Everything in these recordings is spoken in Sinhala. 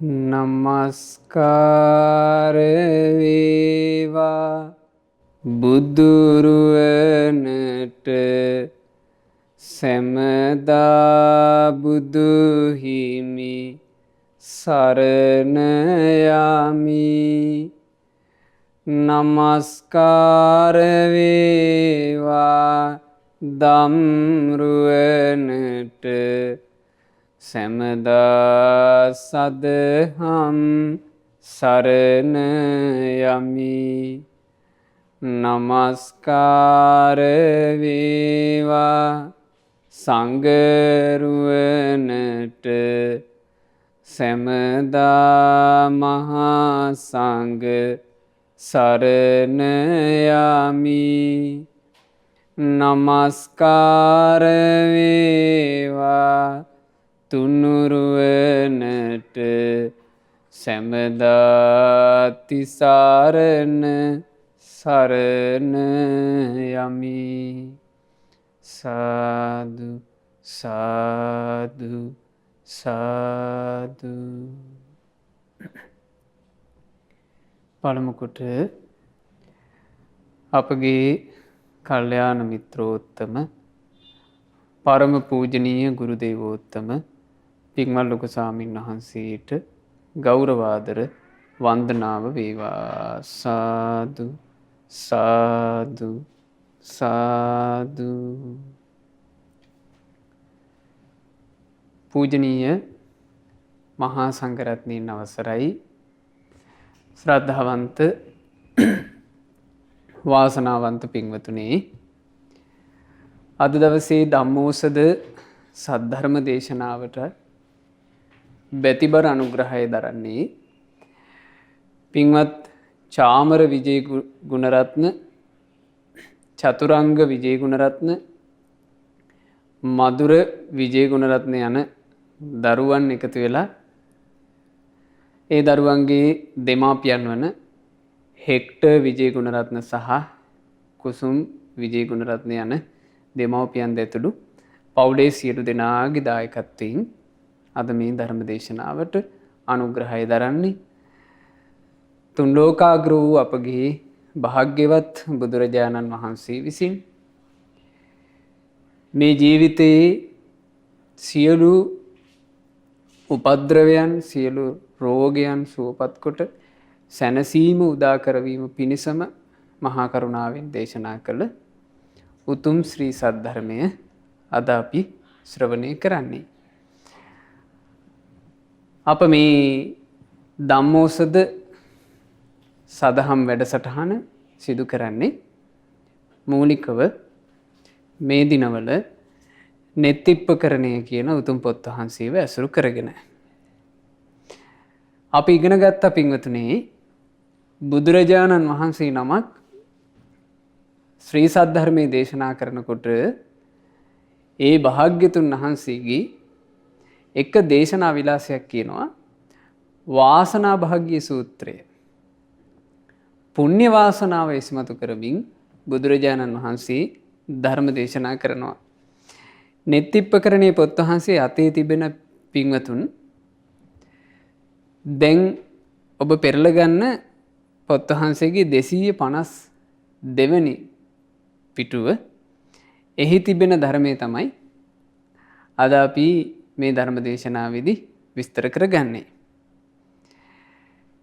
නමස්කාර වේවා බුදුරුවනට සැමදා බුදු හිමි සරණ යමි. නමස්කාර වේවා ධම්රුවනට සැමදා සදහම් සරණ යමි. නමස්කාර වේවා සංඝරුවනට සැමදා මහා සංඝ සරණ යමි. නමස්කාර වේවා තුනුරුවනට සැමදා තිසරණ සරණ යමි. සාදු සාදු සාදු. පළමුකොට අපගේ කල්යාණ මිත්‍රෝත්තම පරම පූජනීය ගුරු දේවෝත්තම පින්වත් ලොකු ස්වාමීන් වහන්සේට ගෞරවාදර වන්දනාව වේවා. සාදු සාදු සාදු. පූජනීය මහා සංඝරත්නයන් අවසරයි. ශ්‍රද්ධාවන්ත වාසනාවන්ත පින්වතුනි, අද දවසේ ධම්මෝසද සද්ධර්ම දේශනාවට බැතිබර අනුග්‍රහය දරන්නේ පින්වත් චාමර විජය ගුණරත්න, චතුරංග විජය ගුණරත්න, මధుර විජය ගුණරත්න යන දරුවන් එකතු වෙලා ඒ දරුවන්ගේ දෙමාපියන් වන හෙක්ටර් විජය ගුණරත්න සහ කුසුම් විජය ගුණරත්න යන දෙමව්පියන් දෙතුළු පවුලේ සියලු දෙනාගේ දායකත්වයෙන් අද මේ ධර්ම දේශනාවට අනුග්‍රහය දරන්නේ තුන් ලෝකාග්‍ර වූ අපගේ භාග්‍යවත් බුදුරජාණන් වහන්සේ විසින් මේ ජීවිතයේ සියලු උපද්‍රවයන් සියලු රෝගයන් සුවපත් කොට සැනසීම උදා කරවීම පිණිසම මහා කරුණාවෙන් දේශනා කළ උතුම් ශ්‍රී සද්ධර්මය අද අපි ශ්‍රවණය කරන්නේ. අප මේ ධම්මෝසද සදහම් වැඩසටහන සිදු කරන්නේ මූලිකව මේ දිනවල නෙත්තිප්පකරණය කියන උතුම් පොත් වහන්සේව ඇසුරු කරගෙන. අපි ඉගෙන ගත්ත පින්වතුනේ බුදුරජාණන් වහන්සේ නමක් ශ්‍රී සද්ධර්මයේ දේශනා කරනකොට ඒ භාග්‍යතුන් වහන්සේගේ එක දේශනා විලාසයක් කියනවා වාසනා භාග්‍ය සූත්‍රය. පුණ්‍ය වාසනාව ඉස්මතු කරමින් බුදුරජාණන් වහන්සේ ධර්ම දේශනා කරනවා. නෙත්තිප්පකරණයේ පොත් වහන්සේ අතේ තිබෙන පින්වතුන් දැන් ඔබ පෙරලගන්න පොත් වහන්සේගේ 252 වෙනි පිටුව එහි තිබෙන ධර්මයේ තමයි අද අපි මේ ධර්ම දේශනාවේදී විස්තර කරගන්නේ.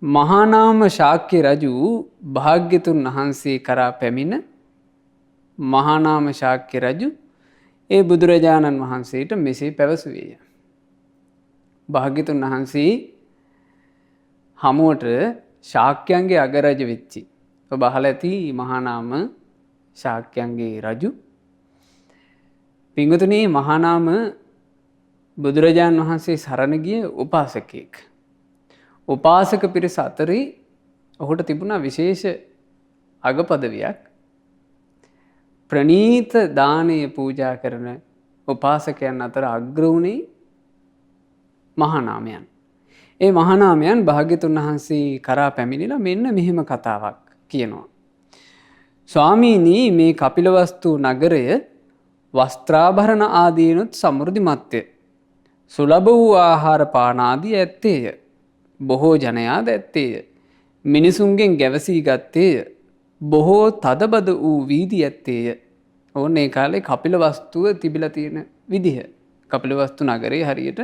මහානාම ශාක්‍ය රජු භාග්‍යතුන් වහන්සේ කරා පැමිණ මහානාම ශාක්‍ය රජු ඒ බුදුරජාණන් වහන්සේට මෙසේ පැවසුවේය. භාග්‍යතුන් වහන්සේ හමුවට ශාක්‍යයන්ගේ අගරජ වෙච්චි. ඔබ අහලා ඇති මහානාම ශාක්‍යයන්ගේ රජු. පින්වතුනි, මහානාම බුදුරජාණන් වහන්සේ සරණ ගිය උපාසකයෙක්. උපාසක පිරිස අතරේ ඔහුට තිබුණා විශේෂ අගපදවියක්. ප්‍රණීත දානය පූජා කරන උපාසකයන් අතර අග්‍ර වුණේ මහානාමයන්. ඒ මහානාමයන් භාග්‍යතුන් වහන්සේ කරා පැමිණිලා මෙන්න මෙහෙම කතාවක් කියනවා. ස්වාමීනි, මේ කපිලවස්තු නගරය වස්ත්‍රාභරණ ආදීනුත් සමෘද්ධිමත්ය. සුලභ වූ ආහාර පාන ආදී ඇත්තේය. බොහෝ ජනයාද ඇත්තේය. මිනිසුන්ගෙන් ගැවසී ගත්තේය. බොහෝ තදබද වූ වීදි ඇත්තේය. ඕන්න ඒ කාලේ කපිලවස්තුව තිබිලා තියෙන විදිහ. කපිලවස්තු නගරේ හරියට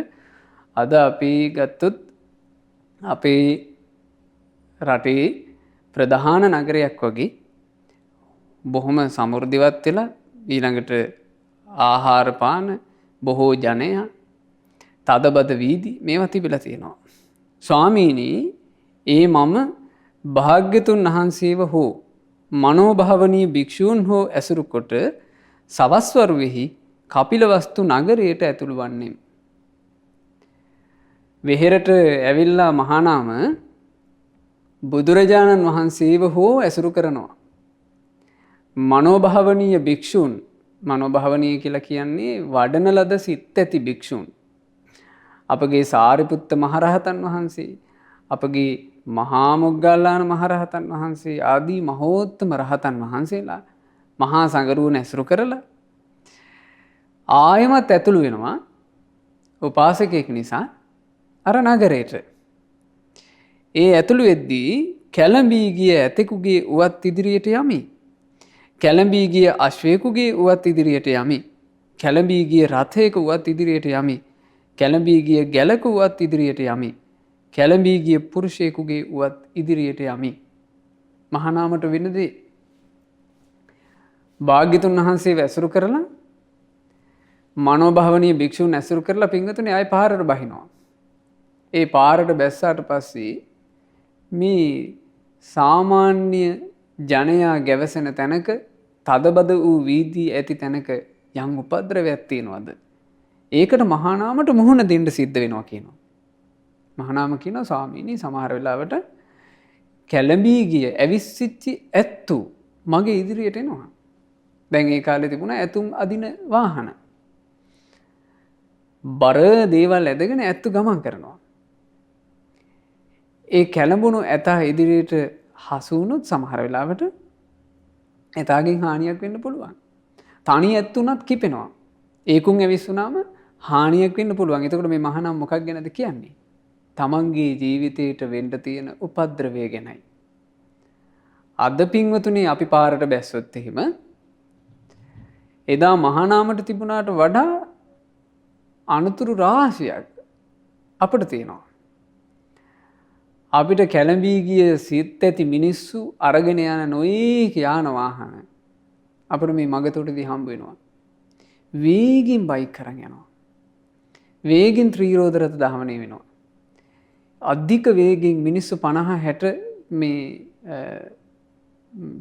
අද අපි ගත්තොත් අපේ රටේ ප්‍රධාන නගරයක් වගේ බොහොම සමෘද්ධිවත් වෙලා ඊළඟට ආහාර පාන බොහෝ ජනයා තදබද වීදි මේවා තිබිලා තියෙනවා. ස්වාමීනි, ඒ මම භාග්‍යතුන් වහන්සේව හෝ මනෝභාවනීය භික්ෂූන් හෝ ඇසුරු කොට සවස් වරුවේහි කපිලවස්තු නගරයට ඇතුළු වන්නේම්. වෙහෙරට ඇවිල්ලා මහානාම බුදුරජාණන් වහන්සේව හෝ ඇසුරු කරනවා. මනෝභාවනීය භික්ෂූන්, මනෝභාවනීය කියලා කියන්නේ වඩන ලද සිත් ඇති භික්ෂූන්. අපගේ සාරිපුත්ත මහරහතන් වහන්සේ, අපගේ මහා මොග්ගල්ලාන මහරහතන් වහන්සේ ආදී මහෝත්තම රහතන් වහන්සේලා මහා සංඝරුවන ඇසුරු කරලා ආයමත් ඇතුළු වෙනවා උපාසකයෙක් නිසා අර නගරයට. ඒ ඇතුළු වෙද්දී කැළඹී ගිය ඇතෙකුගේ උවත් ඉදිරියට යමි. කැළඹී ගිය අශ්වයෙකුගේ උවත් ඉදිරියට යමි. කැළඹී ගිය රථයක උවත් ඉදිරියට යමි. කැළඹී ගිය ගැලක උවත් ඉදිරියට යමි. කැළඹී ගිය පුරුෂයෙකුගේ උවත් ඉදිරියට යමි. මහානාමට වෙන දේ භාග්‍යතුන් වහන්සේ ඇසුරු කරලා මනෝභාවනීය භික්ෂුන් ඇසුරු කරලා පින්වතුනි ආයි පාරට බහිනවා. ඒ පාරට බැස්සාට පස්සේ මේ සාමාන්‍ය ජනයා ගැවසෙන තැනක තදබද වූ වීදී ඇති තැනක යම් උපද්‍රවයක් තියෙනවද? ඒකට මහානාමට මුහුණ දෙන්න සිද්ධ වෙනවා කියනවා. මහානාම කියනවා ස්වාමීනි, සමහර වෙලාවට කැළඹී ගිය ඇවිස්සිච්චි ඇත්තු මගේ ඉදිරියට එනවා. දැන් ඒ කාලේ තිබුණා ඇතුම් අදින වාහන. බර දේවල් ඇදගෙන ඇත්තු ගමන් කරනවා. ඒ කැළඹුණු ඇතා ඉදිරියට හසු වුණොත් සමහර වෙලාවට ඇතාගෙන් හානියක් වෙන්න පුළුවන්. තනි ඇත්තුණත් කිපෙනවා. ඒකුන් ඇවිස්සුනාම හානියක් වෙන්න පුළුවන්. එතකොට මේ මහානාම මොකක් ගැනද කියන්නේ? තමන්ගේ ජීවිතයට වෙන්න තියෙන උපද්‍රවය ගැනයි. අද පින්වතුනි අපි පාරට බැස්සොත් එහෙම එදා මහානාමට තිබුණාට වඩා අනුතුරු රාශියක් අපිට තියෙනවා. අපිට කැළඹී ගිය සිත් ඇති මිනිස්සු අරගෙන යන නොයේක යාන වාහන අපිට මේ මගතොටදී හම්බ වෙනවා. වේගින් බයික් කරන් යනවා. වේගින් ත්‍රිරෝද රථ දහවණය වෙනවා. අධික වේගෙන් මිනිස්සු 50 60 මේ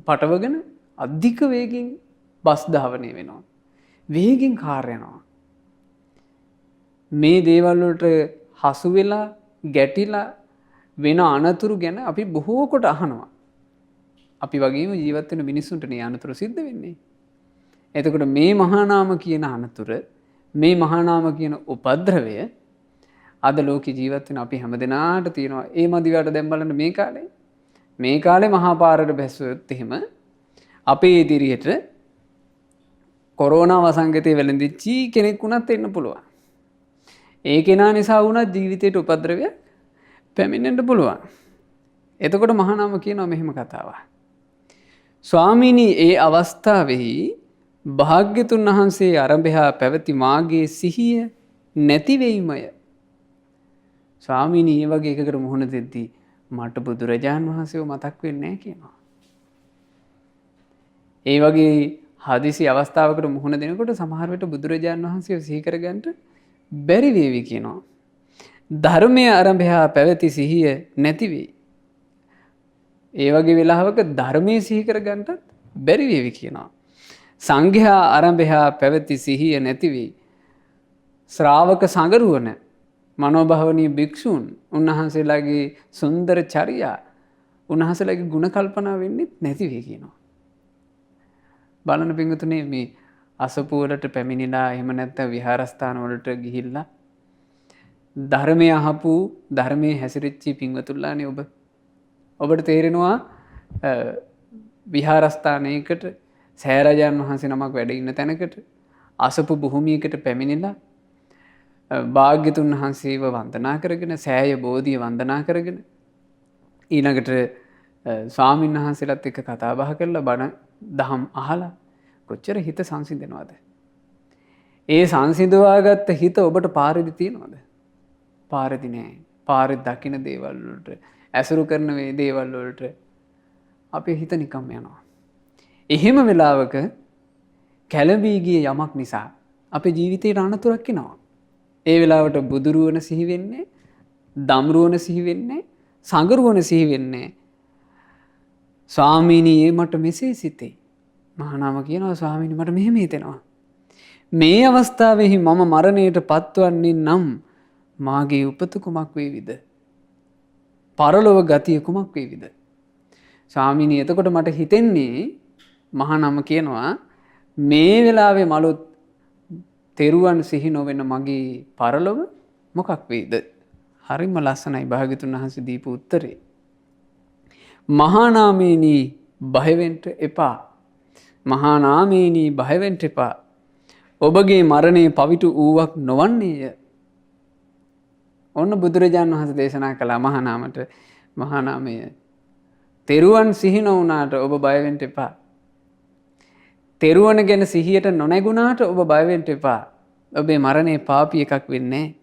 පටවගෙන අධික වේගෙන් බස් ධාවනය වෙනවා. වේගෙන් කාර් යනවා. මේ දේවල් වලට හසු වෙලා ගැටිලා වෙන අනතුරු ගැන අපි බොහෝ කොට අහනවා. අපි වගේම ජීවත් වෙන මිනිස්සුන්ට නේ අනතුරු සිද්ධ වෙන්නේ. එතකොට මේ මහානාම කියන අනතුර, මේ මහානාම කියන උපද්‍රවය අද ලෝකේ ජීවත් වෙන අපි හැමදෙනාට තියෙනවා. ඒ මදිවට දැන් බලන්න මේ කාලේ මහා පාරට බැස්සුවොත් එහෙම අපේ ඉදිරියට කොරෝනා වසංගතය වැළඳිච්චි කෙනෙක් වුණත් එන්න පුළුවන්. ඒ කෙනා නිසා වුණත් ජීවිතයට උපද්‍රවය පැමිණෙන්න පුළුවන්. එතකොට මහානාම කියනවා මෙහෙම කතාවක්. ස්වාමීනි, ඒ අවස්ථාවෙහි භාග්‍යතුන් වහන්සේ ආරම්භයා පැවති මාගේ සිහිය නැති වෙයිමය. ස්වාමීනි, මේ වගේ එකකට මුහුණ දෙද්දී මට බුදුරජාන් වහන්සේව මතක් වෙන්නේ නැහැ කියනවා. ඒ වගේ හදිසි අවස්ථාවකට මුහුණ දෙනකොට සමහර විට බුදුරජාන් වහන්සේව සිහි කරගන්න බැරි වේවි කියනවා. ධර්මයේ ආරම්භයා පැවති සිහිය නැති වෙයි. ඒ වගේ වෙලාවක ධර්මයේ සිහි කරගන්නත් බැරි වේවි කියනවා. සංඝයා ආරම්භයා පැවති සිහිය නැති වෙයි. ශ්‍රාවක සංගරුවන මනෝභාවනීය භික්ෂූන් උන්වහන්සේලාගේ සුන්දර චර්යා උන්වහන්සේලාගේ ගුණ කල්පනා වෙන්නේ නැති වෙයි කියනවා. බලන්න පින්වතුනි, මේ අසපු වලට පැමිණිලා එහෙම නැත්නම් විහාරස්ථාන වලට ගිහිල්ලා ධර්මය අහපු ධර්මයේ හැසිරෙච්ච පින්වතුන්ලානේ ඔබ. ඔබට තේරෙනවා විහාරස්ථානයකට සෑරජාන් වහන්සේ නමක් වැඩ ඉන්න තැනකට අසපු භූමියකට පැමිණිලා භාග්‍යතුන් වහන්සේව වන්දනා කරගෙන සෑය බෝධිය වන්දනා කරගෙන ඊළඟට ස්වාමීන් වහන්සේලාත් එක්ක කතා බහ කරලා බණ දහම් අහලා කොච්චර හිත සංසිඳනවද? ඒ සංසිඳවාගත්ත හිත ඔබට පාරෙදි තියනවද? පාරෙදි නෑ. පාරෙදි දකින්න දේවල් වලට, ඇසුරු කරන මේ දේවල් වලට අපේ හිත නිකම්ම යනවා. එහෙම වෙලාවක කැළඹී ගිය යමක් නිසා අපේ ජීවිතේට අනතුරක් එනවා. ඒ වෙලාවට බුදුරුවන සිහි වෙන්නේ, දම්රුවන සිහි වෙන්නේ, සංගරුවන සිහි වෙන්නේ. ස්වාමීනී මට මෙසේ සිතේ. මහානාම කියනවා ස්වාමීනි මට මෙහෙම හිතෙනවා. මේ අවස්ථාවෙහි මම මරණයට පත්වන්නේ නම් මාගේ උපත කුමක් වේවිද? පරලොව ගතිය කුමක් වේවිද? ස්වාමීනි එතකොට මට හිතෙන්නේ මහානාම කියනවා මේ වෙලාවේ මලොත් තෙරුවන් සිහි නොවෙන මගේ පරලොව මොකක් වේද? හරිම ලස්සනයි භාග්‍යතුන් වහන්සේ දීපු උත්තරේ. මහානාමේනි බය වෙන්න එපා. මහානාමේනි බය වෙන්න එපා. ඔබගේ මරණය පවිතු වූවක් නොවන්නේය. ඔන්න බුදුරජාණන් වහන්සේ දේශනා කළා මහානාමට මහානාමය තෙරුවන් සිහි නොවුනාට ඔබ බය වෙන්න එපා. තෙරුවන් ගැන සිහියට නොනැගුණාට ඔබ බය වෙන්න එපා. ඔබේ මරණය පාපී එකක් වෙන්නේ නැහැ.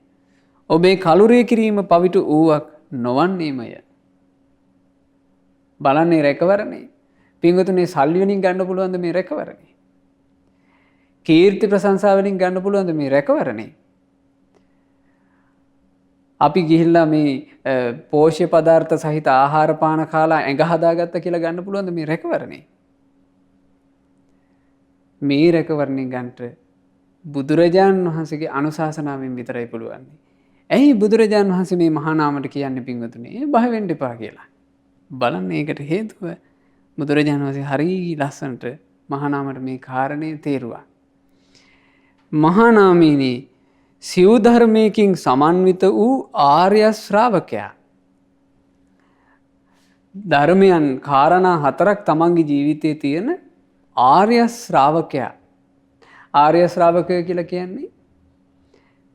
ඔබේ කලුරිය කිරීම පවිතු වූවක් නොවන්නේමය. බලන්නේ රැකවරණේ. පින්වතුනි සල්ලි වලින් ගන්න පුළුවන්ද මේ රැකවරණේ? කීර්ති ප්‍රශංසා වලින් ගන්න පුළුවන්ද මේ රැකවරණේ? අපි ගිහිල්ලා මේ පෝෂ්‍ය පදාර්ථ සහිත ආහාර පාන කාලා ඇඟ හදාගත්ත කියලා ගන්න පුළුවන්ද මේ රැකවරණේ? මේ රැකවරණේ ගන්නට බුදුරජාණන් වහන්සේගේ අනුශාසනාවෙන් විතරයි පුළුවන්. ඇයි බුදුරජාණන් වහන්සේ මේ මහා නාමයට කියන්නේ පින්වතුනි බය වෙන්න එපා කියලා? බලන්න ඒකට හේතුව බුදුරජාණන් වහන්සේ හරි ලස්සනට මහා නාමයට මේ කාරණේ තේරුවා. මහා නාමීනි සිව් ධර්මයකින් සමන්විත වූ ආර්ය ශ්‍රාවකයා. ධර්මයන් කාරණා හතරක් තමන්ගේ ජීවිතයේ තියෙන ආර්ය ශ්‍රාවකයා. ආර්ය ශ්‍රාවකය කියලා කියන්නේ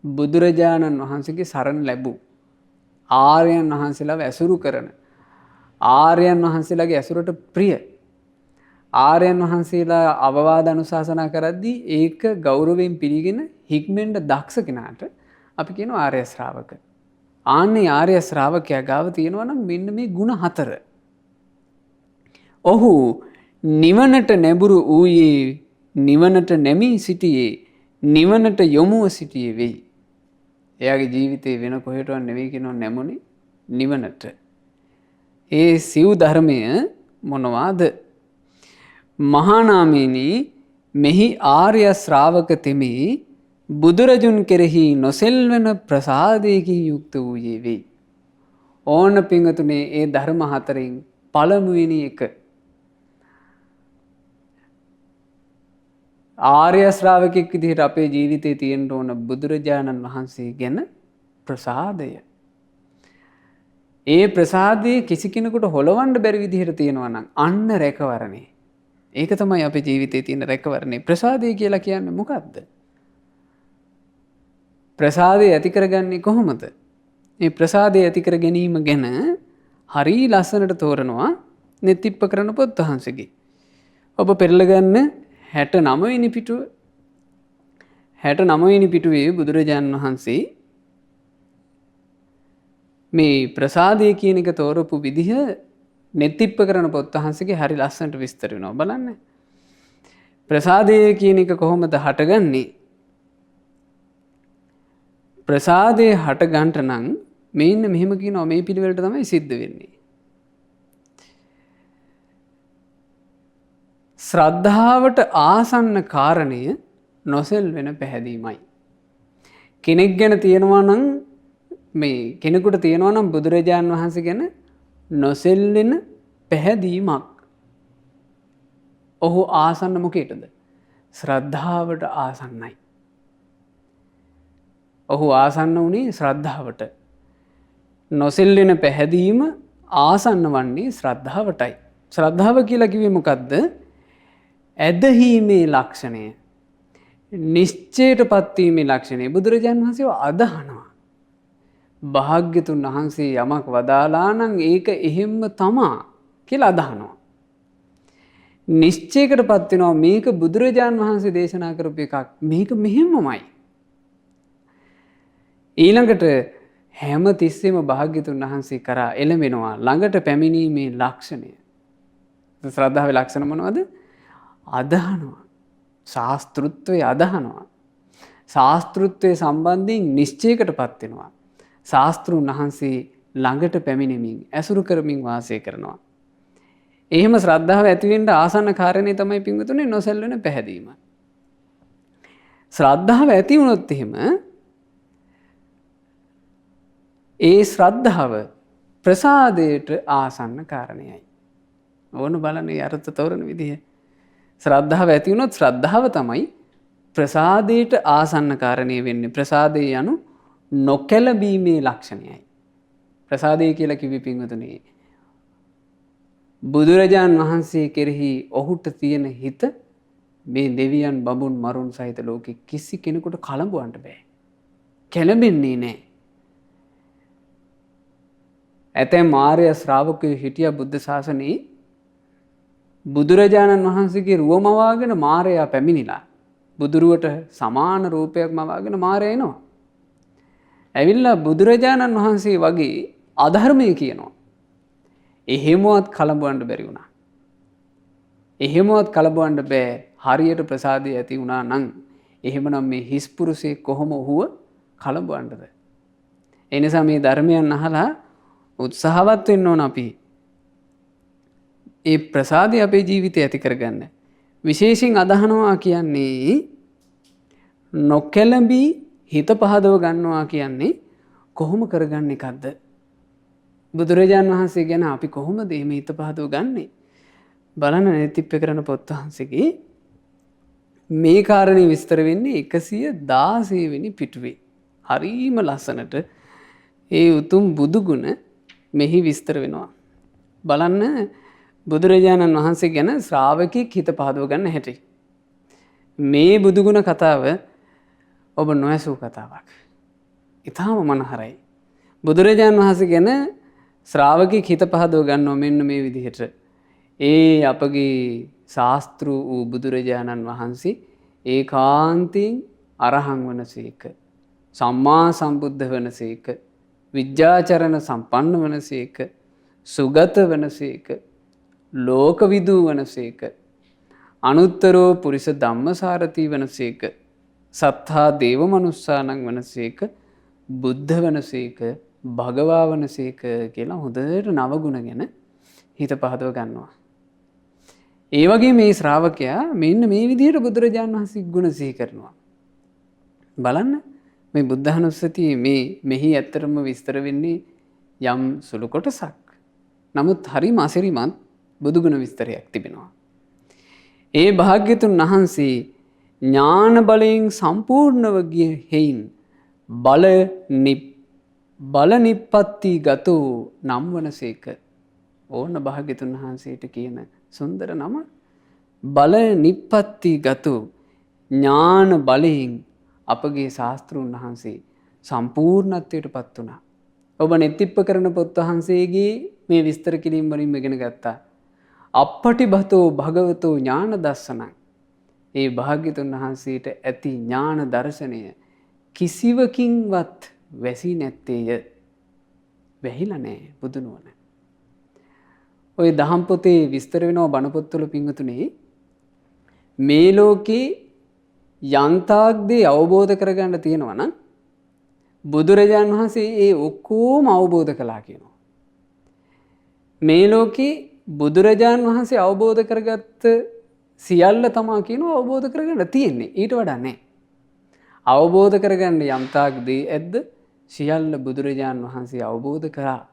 බුදුරජාණන් වහන්සේගේ සරණ ලැබූ ආර්යයන් වහන්සේලාව ඇසුරු කරන ආර්යයන් වහන්සේලාගේ ඇසුරට ප්‍රිය ආර්යයන් වහන්සේලා අවවාද අනුශාසනා කරද්දී ඒක ගෞරවයෙන් පිළිගෙන හික්මෙන්ට දක්ෂ කෙනාට අපි කියනවා ආර්ය ශ්‍රාවක. ආන්නේ ආර්ය ශ්‍රාවකයා ගාව තියෙනවා නම් මෙන්න මේ ಗುಣ හතර. ඔහු නිවනට නැඹුරු වූයේ නිවනට නැමී සිටියේ නිවනට යොමුව සිටියේ වෙයි. එයාගේ ජීවිතේ වෙන කොහෙටවත් නෙවෙයි කියනවා නැමුනේ නිවනට. ඒ සිව් ධර්මය මොනවාද? මහා නාමේනි මෙහි ආර්ය ශ්‍රාවක තෙමේ බුදුරජුන් කෙරෙහි නොසෙල්වන ප්‍රසාදයකින් යුක්ත වූයේ වෙයි. ඕන පිංගතුනේ ඒ ධර්ම හතරෙන් පළමුවෙනි එක ආර්ය ශ්‍රාවකෙක් විදිහට අපේ ජීවිතේ තියෙන්න ඕන බුදුරජාණන් වහන්සේ ගැන ප්‍රසාදය. ඒ ප්‍රසාදයේ කිසි කෙනෙකුට හොලවන්න බැරි විදිහට තියෙනවා නම් අන්න රැකවරණේ. ඒක තමයි අපේ ජීවිතේ තියෙන රැකවරණේ. ප්‍රසාදය කියලා කියන්නේ මොකක්ද? ප්‍රසාදය ඇති කරගන්නේ කොහොමද? මේ ප්‍රසාදය ඇති කර ගැනීම ගැන හරි ලස්සනට තෝරනවා නෙතිප්ප කරන පොත් වහන්සේගේ. ඔබ පෙරලගන්න 69 වෙනි පිටුව 69 වෙනි පිටුවේ බුදුරජාණන් වහන්සේ මේ ප්‍රසාදය කියන එක තෝරපු විදිහ නෙතිප්ප කරන පොත් වහන්සේගේ හරි ලස්සනට විස්තර වෙනවා බලන්න. ප්‍රසාදය කියන එක කොහොමද හටගන්නේ? ප්‍රසාදය හට ගන්නට නම් මෙන්න මෙහෙම කියනවා මේ පිළිවෙලට තමයි සිද්ධ වෙන්නේ. ශ්‍රද්ධාවට ආසන්න කාරණය නොසෙල්වෙන පැහැදීමයි. කෙනෙක් ගැන තියෙනවා නම් මේ කෙනෙකුට තියෙනවා නම් බුදුරජාණන් වහන්සේ ගැන නොසෙල්වෙන පැහැදීමක්. ඔහු ආසන්න මොකේටද? ශ්‍රද්ධාවට ආසන්නයි. ඔහු ආසන්න වුණේ ශ්‍රද්ධාවට. නොසෙල්වෙන පැහැදීම ආසන්න වන්නේ ශ්‍රද්ධාවටයි. ශ්‍රද්ධාව කියලා කිව්වේ මොකද්ද? ඇදහිීමේ ලක්ෂණය. නිශ්චයට පත්වීමේ ලක්ෂණය බුදුරජාණන් වහන්සේ අදහනවා. භාග්‍යතුන් වහන්සේ යමක් වදාලා නම් ඒක එහෙම්ම තමා කියලා අදහනවා. නිශ්චයකට පත්වෙනවා මේක බුදුරජාණන් වහන්සේ දේශනා කරපු එකක්, මේක මෙහෙම්මමයි. ඊළඟට හැම තිස්සෙම භාග්‍යතුන් වහන්සේ කරා එළඹෙනවා ළඟට පැමිණීමේ ලක්ෂණය. ශ්‍රද්ධාවේ ලක්ෂණ මොනවද? අදහනවා. ශාස්තෘත්වයේ අදහනවා. ශාස්තෘත්වයේ සම්බන්ධයෙන් නිශ්චයකට පත්වෙනවා. ශාස්තෘන් වහන්සේ ළඟට පැමිණෙමින් ඇසුරු කරමින් වාසය කරනවා. එහෙම ශ්‍රද්ධාව ඇතිවෙන්න ආසන්න කාරණේ තමයි පින්වතුනි නොසැලෙන පැහැදීම. ශ්‍රද්ධාව ඇති වුණොත් එහෙම ඒ ශ්‍රද්ධාව ප්‍රසාදයට ආසන්න කාරණයයි. ඕන බලන්න අර්ථ තෝරන විදිහ. ශ්‍රද්ධාව ඇති වුණොත් ශ්‍රද්ධාව තමයි ප්‍රසාදයට ආසන්න කාරණය වෙන්නේ. ප්‍රසාදය යනු නොකැළඹීමේ ලක්ෂණයයි. ප්‍රසාදය කියලා කිව්වේ පින්වතුනි බුදුරජාණන් වහන්සේ කෙරෙහි ඔහුට තියෙන හිත මේ දෙවියන් බඹුන් මරුන් සහිත ලෝකෙ කිසි කෙනෙකුට කලඹවන්න බෑ. කැළඹෙන්නේ නැහැ. ඇතැම් ආර්ය ශ්‍රාවකයෝ හිටියා බුද්ධ ශාසනයේ බුදුරජාණන් වහන්සේගේ රුව මවාගෙන මාරයා පැමිණිලා බුදුරුවට සමාන රූපයක් මවාගෙන මාරයා එනවා. ඇවිල්ලා බුදුරජාණන් වහන්සේ වගේ අධර්මය කියනවා. එහෙමවත් කලඹවන්න බැරි වුණා. එහෙමවත් කලඹවන්න බෑ. හරියට ප්‍රසාදය ඇති වුණා නම් එහෙමනම් මේ හිස් පුරුෂේ කොහොම ඔහුව කලඹවන්නද? ඒ නිසා මේ ධර්මයන් අහලා උත්සාහවත් වෙන්න ඕන අපි. ඒ ප්‍රසාදය අපේ ජීවිතය ඇති කරගන්න. විශේෂයෙන් අදහනවා කියන්නේ නොකැළඹී හිත පහදව ගන්නවා කියන්නේ කොහොම කරගන්න එකක්ද? බුදුරජාණන් වහන්සේ ගැන අපි කොහොමද මේ හිත පහදව ගන්නෙ? බලන්න නේතිප්ප කරන පොත් වහන්සේගේ මේ කාරණේ විස්තර වෙන්නේ 116 වෙනි පිටුවේ. හරිම ලස්සනට ඒ උතුම් බුදු ගුණ මෙහි විස්තර වෙනවා. බලන්න බුදුරජාණන් වහන්සේ ගැන ශ්‍රාවකෙක් හිත පහදව ගන්න හැටි. මේ බුදුගුණ කතාව ඔබ නොඇසූ කතාවක්. ඊටාම මනහරයි. බුදුරජාණන් වහන්සේ ගැන ශ්‍රාවකෙක් හිත පහදව ගන්නවා මෙන්න මේ විදිහට. ඒ අපගේ ශාස්ත්‍ර වූ බුදුරජාණන් වහන්සේ ඒකාන්තයෙන් අරහං වනසේක. සම්මා සම්බුද්ධ වනසේක. විද්‍යාචරණ සම්පන්න වනසේක. සුගත වනසේක. ලෝකවිදූ වනසේක. අනුත්තරෝ පුරිස ධම්මසාරති වනසේක. සත්තා දේව මනුස්සානං වනසේක. බුද්ධ වනසේක. භගවා වනසේක කියලා හොඳට නවගුණ ගැන හිත පහදව ගන්නවා. ඒ වගේ මේ ශ්‍රාවකයා මෙන්න මේ විදිහට බුදුරජාණන් වහන්සේ ගුණ සිහි කරනවා. බලන්න මේ බුද්ධානුස්සතිය මෙහි ඇත්තටම විස්තර වෙන්නේ යම් සුළු කොටසක්. නමුත් හරිම අසිරිමත් බුදුගුණ විස්තරයක් තිබෙනවා. ඒ භාග්‍යතුන් වහන්සේ ඥාන බලයෙන් සම්පූර්ණව ගිය හේයින් බල නිප්පත්ති ගතෝ නම් වනසේක. ඕන භාග්‍යතුන් වහන්සේට කියන සුන්දර නම බල නිප්පත්ති ගතෝ. ඥාන බලයෙන් අපගේ ශාස්ත්‍රූන් වහන්සේ සම්පූර්ණත්වයට පත් වුණා. ඔබ නෙත්තිප්ප කරන පොත් වහන්සේගේ මේ විස්තර කිරීම වලින් ඉගෙන ගත්තා. අප්පටිභතෝ භගවතෝ ඥාන දස්සනං. ඒ භාග්‍යතුන් වහන්සේට ඇති ඥාන දර්ශනය කිසිවකින්වත් වැසී නැත්තේය. වැහිලා නැහැ බුදුනුවණ. ඔය දහම් පොතේ විස්තර වෙනවා බණ පොත්වල පින්වතුනි මේ ලෝකේ යන්තාක් දේ අවබෝධ කරගන්න තියෙනවා නම් බුදුරජාණන් වහන්සේ ඒ ඔක්කොම අවබෝධ කළා කියනවා. මේ ලෝකේ බුදුරජාණන් වහන්සේ අවබෝධ කරගත්ත සියල්ල තමා කියනවා අවබෝධ කරගන්න තියෙන්නේ. ඊට වඩා නැහැ. අවබෝධ කරගන්න යම්තාක් දේ ඇද්ද සියල්ල බුදුරජාණන් වහන්සේ අවබෝධ කරා.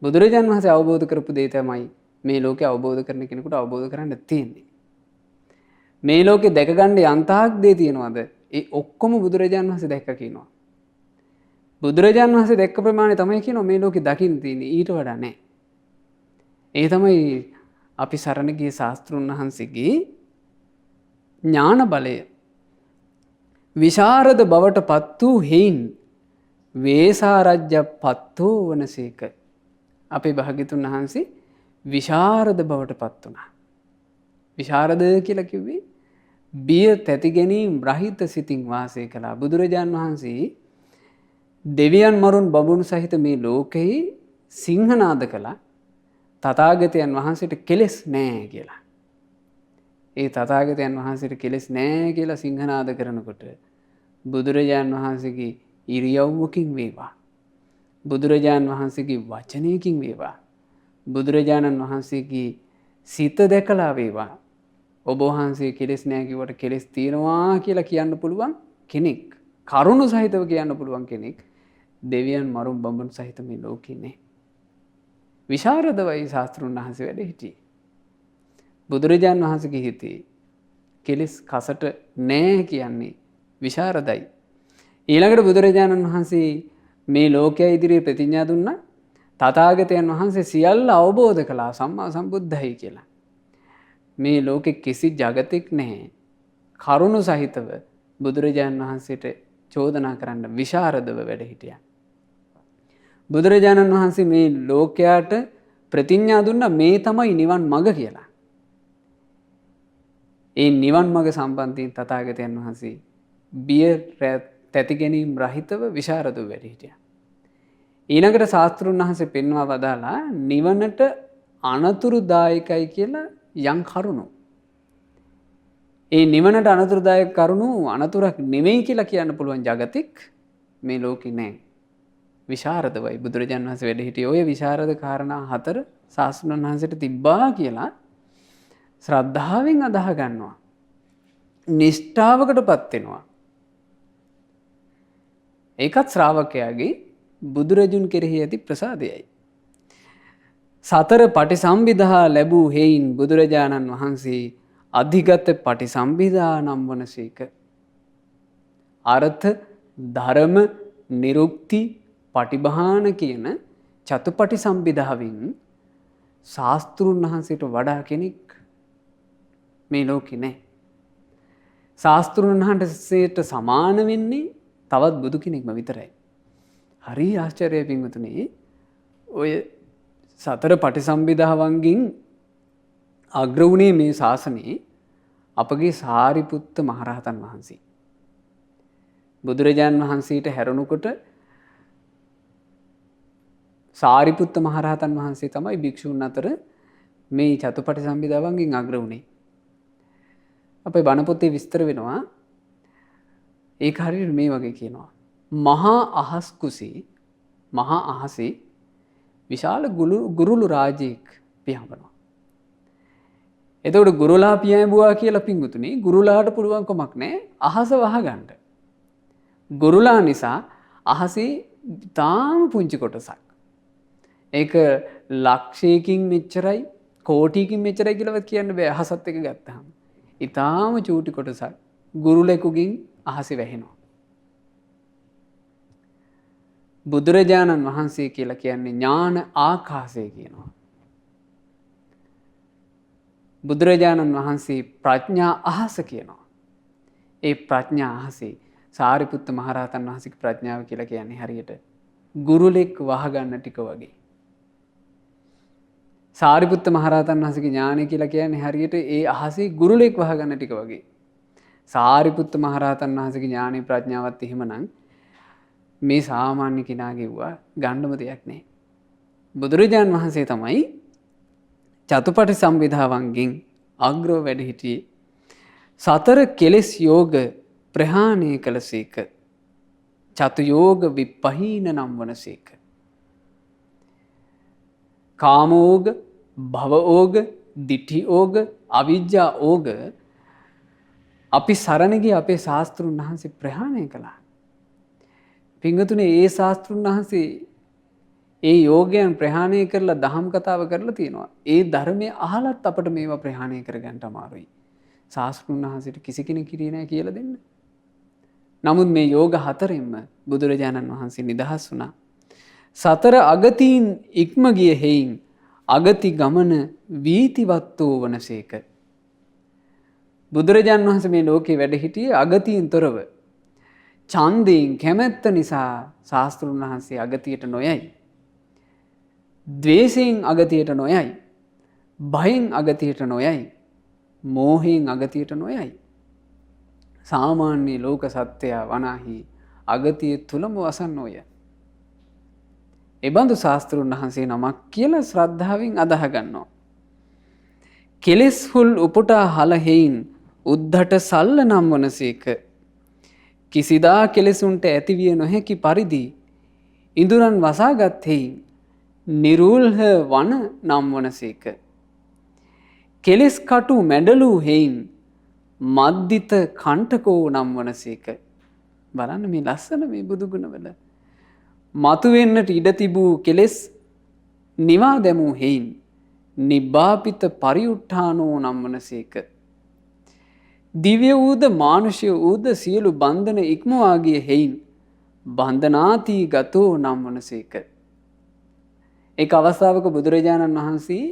බුදුරජාණන් වහන්සේ අවබෝධ කරපු දේ තමයි මේ ලෝකේ අවබෝධ කරන කෙනෙකුට අවබෝධ කරන්න තියෙන්නේ. මේ ලෝකේ දැක ගන්න යන්තාක් දේ තියනවාද ඒ ඔක්කොම බුදුරජාණන් වහන්සේ දැක්ක කියනවා. බුදුරජාණන් වහන්සේ දැක්ක ප්‍රමාණය තමයි කියනවා මේ ලෝකේ දකින්න තියෙන්නේ. ඊට වඩා නැහැ. ඒ තමයි අපි සරණ ගිය ශාස්ත්‍රුන් වහන්සේගේ ඥාන බලය. විශාරද බවට පත් වූ හේයින් වේසාරජ්‍ය පත්වෝ වනසේක. අපේ භාග්‍යතුන් වහන්සේ විශාරද බවට පත් වුණා. විශාරද කියලා කිව්වේ බිය තැති ගැනීම රහිත සිතින් වාසය කළා. බුදුරජාන් වහන්සේ දෙවියන් මරුන් බඹුන් සහිත මේ ලෝකෙහි සිංහනාද කළා තථාගතයන් වහන්සේට කෙලෙස් නෑ කියලා. ඒ තථාගතයන් වහන්සේට කෙලෙස් නෑ කියලා සිංහනාද කරනකොට බුදුරජාන් වහන්සේගේ ඉරියව්වකින් වේවා, බුදුරජාන් වහන්සේගේ වචනයකින් වේවා, බුදුරජාණන් වහන්සේගේ සිත දැකලා වේවා, ඔබ වහන්සේ කෙලෙස් නෑ කිව්වට කෙලෙස් තියෙනවා කියලා කියන්න පුළුවන් කෙනෙක්, කරුණු සහිතව කියන්න පුළුවන් කෙනෙක් දෙවියන් මරුන් බඹුන් සහිත මේ ලෝකේ නෑ. විශාරදවයි ශාස්ත්‍රුන් වහන්සේ වැඩ හිටියේ. බුදුරජාණන් වහන්සේගේ හිතේ කෙලෙස් කසට නෑ කියන්නේ විශාරදයි. ඊළඟට බුදුරජාණන් වහන්සේ මේ ලෝකයේ ඉදිරියේ ප්‍රතිඥා දුන්නා තථාගතයන් වහන්සේ සියල්ල අවබෝධ කළා සම්මා සම්බුද්ධයි කියලා. මේ ලෝකෙ කිසි ජගතෙක් නැහැ. කරුණු සහිතව බුදුරජාණන් වහන්සේට චෝදනා කරන්න විශාරදව වැඩ හිටියා. බුදුරජාණන් වහන්සේ මේ ලෝකයට ප්‍රතිඥා දුන්නා මේ තමයි නිවන් මඟ කියලා. ඒ නිවන් මඟ සම්බන්ධයෙන් තථාගතයන් වහන්සේ බිය තැති ගැනීම රහිතව විශාරදව වැඩ හිටියා. ඊළඟට ශාස්ත්‍රුන් වහන්සේ පෙන්වා වදාලා නිවනට අනතුරුදායකයි කියලා යම් කරුණු. ඒ නිවනට අනතුරුදායක කරුණු අනතුරක් නෙමෙයි කියලා කියන්න පුළුවන් ජගතික් මේ ලෝකේ නැහැ. විශාරදවයි බුදුරජාණන් වහන්සේ වැඩ හිටියේ. ඔය විශාරද කාරණා 4 ශාස්ත්‍රුන් වහන්සේට තිබ්බා කියලා ශ්‍රද්ධාවෙන් අදහ ගන්නවා. නිෂ්ඨාවකටපත් වෙනවා. ඒකත් ශ්‍රාවකයාගේ බුදුරජුන් කෙරෙහි ඇති ප්‍රසාදයයි. සතර පටිසම්භිදා ලැබූ හේයින් බුදුරජාණන් වහන්සේ අධිගත පටිසම්භිදා නම් වනසේක. අර්ථ, ධර්ම, නිරුක්ති, පටිභාන කියන චතුපටිසම්භිදාවෙන් ශාස්ත්‍රුන් වහන්සේට වඩා කෙනෙක් මේ ලෝකේ නැහැ. ශාස්ත්‍රුන් වහන්සේට සමාන වෙන්නේ තවත් බුදු කෙනෙක්ම විතරයි. හරි ආශ්චර්යයි පින්වතුනි. ඔය සතර පටිසම්භිදාවන්ගෙන් අග්‍ර වුණේ මේ ශාසනයේ අපගේ සාරිපුත්ත මහරහතන් වහන්සේ. බුදුරජාණන් වහන්සේට හැරුණුකොට සාරිපුත්ත මහරහතන් වහන්සේ තමයි භික්ෂුන් අතර මේ චතුපටිසම්භිදාවන්ගෙන් අග්‍ර වුණේ. අපේ බණ පොතේ විස්තර වෙනවා. ඒක හරියට මේ වගේ කියනවා. මහා අහස් කුසී මහා අහසේ විශාල ගුරුළු රාජයෙක් පියාඹනවා. එතකොට ගුරුලා පියාඹුවා කියලා පින්වතුනි ගුරුලාට පුළුවන් කමක් නැහැ අහස වහගන්න. ගුරුලා නිසා අහසේ තාම පුංචි කොටසක්. ඒක ලක්ෂයකින් මෙච්චරයි කෝටියකින් මෙච්චරයි කියලාවත් කියන්න බෑ අහසත් එක ගත්තාම. ඊටාම චූටි කොටසක් ගුරුලෙකුගෙන් අහසේ වැහෙනවා. බුදුරජාණන් වහන්සේ කියලා කියන්නේ ඥාන ආකාශය කියනවා. බුදුරජාණන් වහන්සේ ප්‍රඥා අහස කියනවා. ඒ ප්‍රඥා අහසේ සාරිපුත්ත මහරහතන් වහන්සේගේ ප්‍රඥාව කියලා කියන්නේ හරියට ගුරුලෙක් වහගන්න ටික වගේ. සාරිපුත්ත මහරහතන් වහන්සේගේ ඥානය කියලා කියන්නේ හරියට ඒ අහසේ ගුරුලෙක් වහගන්න ටික වගේ. සාරිපුත්ත මහරහතන් වහන්සේගේ ඥානෙ ප්‍රඥාවත් එහෙමනම් මේ සාමාන්‍ය කෙනා ගෙව්වා ගන්නම දෙයක් නැහැ. බුදුරජාන් වහන්සේ තමයි චතුපටිසම්භිදාවන්ගෙන් අග්‍රව වැඩ හිටියේ. සතර කෙලෙස් යෝග ප්‍රහාණය කළසේක. චතු යෝග විපහීන නම් වනසේක. කාමෝග, භවෝග, ditthිෝග, අවිජ්ජා ඕග අපි සරණ ගිය අපේ ශාස්ත්‍රුන් වහන්සේ ප්‍රහාණය කළා. පින්වතුනි ඒ ශාස්ත්‍රුන් වහන්සේ ඒ යෝගයන් ප්‍රහාණය කරලා දහම් කතාව කරලා තියෙනවා. ඒ ධර්මයේ අහලත් අපට මේවා ප්‍රහාණය කරගන්න අමාරුයි. ශාස්ත්‍රුන් වහන්සේට කිසි කෙනෙක් කිරියේ නැහැ කියලා දෙන්න. නමුත් මේ යෝග හතරෙන්ම බුදුරජාණන් වහන්සේ නිදහස් වුණා. සතර අගතීන් ඉක්ම ගිය හේයින් අගති ගමන වීතිවත්වෝ වනසේක. බුදුරජාණන් වහන්සේ මේ ලෝකේ වැඩ හිටියේ අගතියෙන් තොරව. ඡන්දයෙන් කැමැත්ත නිසා ශාස්ත්‍රුන් වහන්සේ අගතියට නොයයි. ද්වේෂයෙන් අගතියට නොයයි. භයෙන් අගතියට නොයයි. මෝහයෙන් අගතියට නොයයි. සාමාන්‍ය ලෝක සත්‍යය වනාහි අගතිය තුලම වසන්නෝය. එබඳු ශාස්ත්‍රුන් වහන්සේ නමක් කියලා ශ්‍රද්ධාවෙන් අදහ ගන්නවා. කෙලෙස් හුල් උපුටා හල හේයින් උද්ධට සල්ල නම් වනසේක. කිසිදා කෙලෙසුන්ට ඇතිවිය නොහැකි පරිදි ඉඳුරන් වසාගත් හේයින් නිරූල්හ වන නම් වනසේක. කෙලෙස් කටු මැඩලූ හේයින් මද්දිත කණ්ඨකෝ නම් වනසේක. බලන්න මේ ලස්සන මේ බුදුගුණවල මතුවෙන්නට ඉඩ තිබූ කෙලෙස් නිවා දැමූ හේයින් නිබ්බාපිත පරිඋත්ථානෝ නම් වනසේක. දිව්‍ය වූද මානුෂ්‍ය වූද සියලු බන්ධන ඉක්මවා ගිය හේයින් බන්ධනාති ගතෝ නම් වනසේක. එක් අවස්ථාවක බුදුරජාණන් වහන්සේ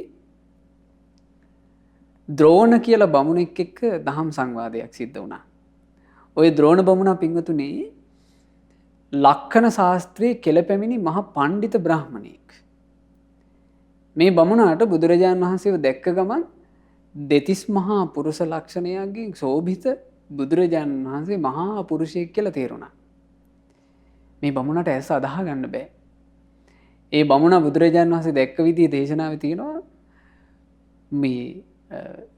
ද්‍රෝණ කියලා බමුණෙක් එක්ක දහම් සංවාදයක් සිද්ධ වුණා. ওই ද්‍රෝණ බමුණා පින්වතුනි ලක්ෂණ ශාස්ත්‍රයේ කෙළපැමිණි මහ පණ්ඩිත බ්‍රාහමණයෙක්. මේ බමුණාට බුදුරජාණන් වහන්සේව දැක්ක ගමන් දෙතිස් මහා පුරුෂ ලක්ෂණයන්ගෙන් શોභිත බුදුරජාණන් වහන්සේ මහා පුරුෂයෙක් කියලා තේරුණා. මේ බමුණට ඇස අදාහ ගන්න බෑ. ඒ බමුණා බුදුරජාණන් වහන්සේ දැක්ක විදිය දේශනාවේ තියෙනවා. මේ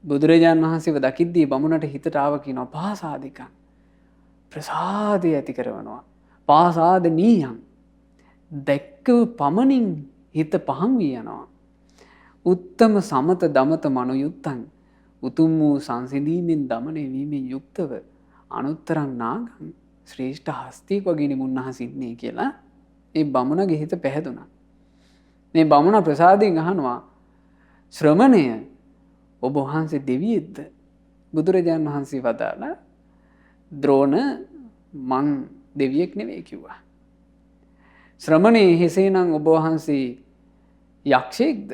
බුදුරජාණන් වහන්සේව දකිද්දී බමුණට හිතට ආව කියනවා පාසාදිකං ප්‍රසාදය ඇති කරනවා. පාසාද නීයං දැක්කව පමණින් හිත පහන් වී යනවා. උත්තම සමත දමත මනොයුත්තං උතුම් වූ සංසිඳීමෙන් දමනය වීමෙන් යුක්තව අනුත්තරං නාගං ශ්‍රේෂ්ඨ හස්තියෙක් වගේ මුන්නහස ඉන්නේ කියලා ඒ බමුණගේ හිත පැහැදුනා. මේ බමුණ ප්‍රසාදයෙන් අහනවා ශ්‍රමණය ඔබ වහන්සේ දෙවියෙක්ද? බුදුරජාණන් වහන්සේ වදාලා ද්‍රෝණ මං දෙවියෙක් නෙවෙයි කිව්වා. ශ්‍රමණේ එසේනම් ඔබ වහන්සේ යක්ෂයෙක්ද?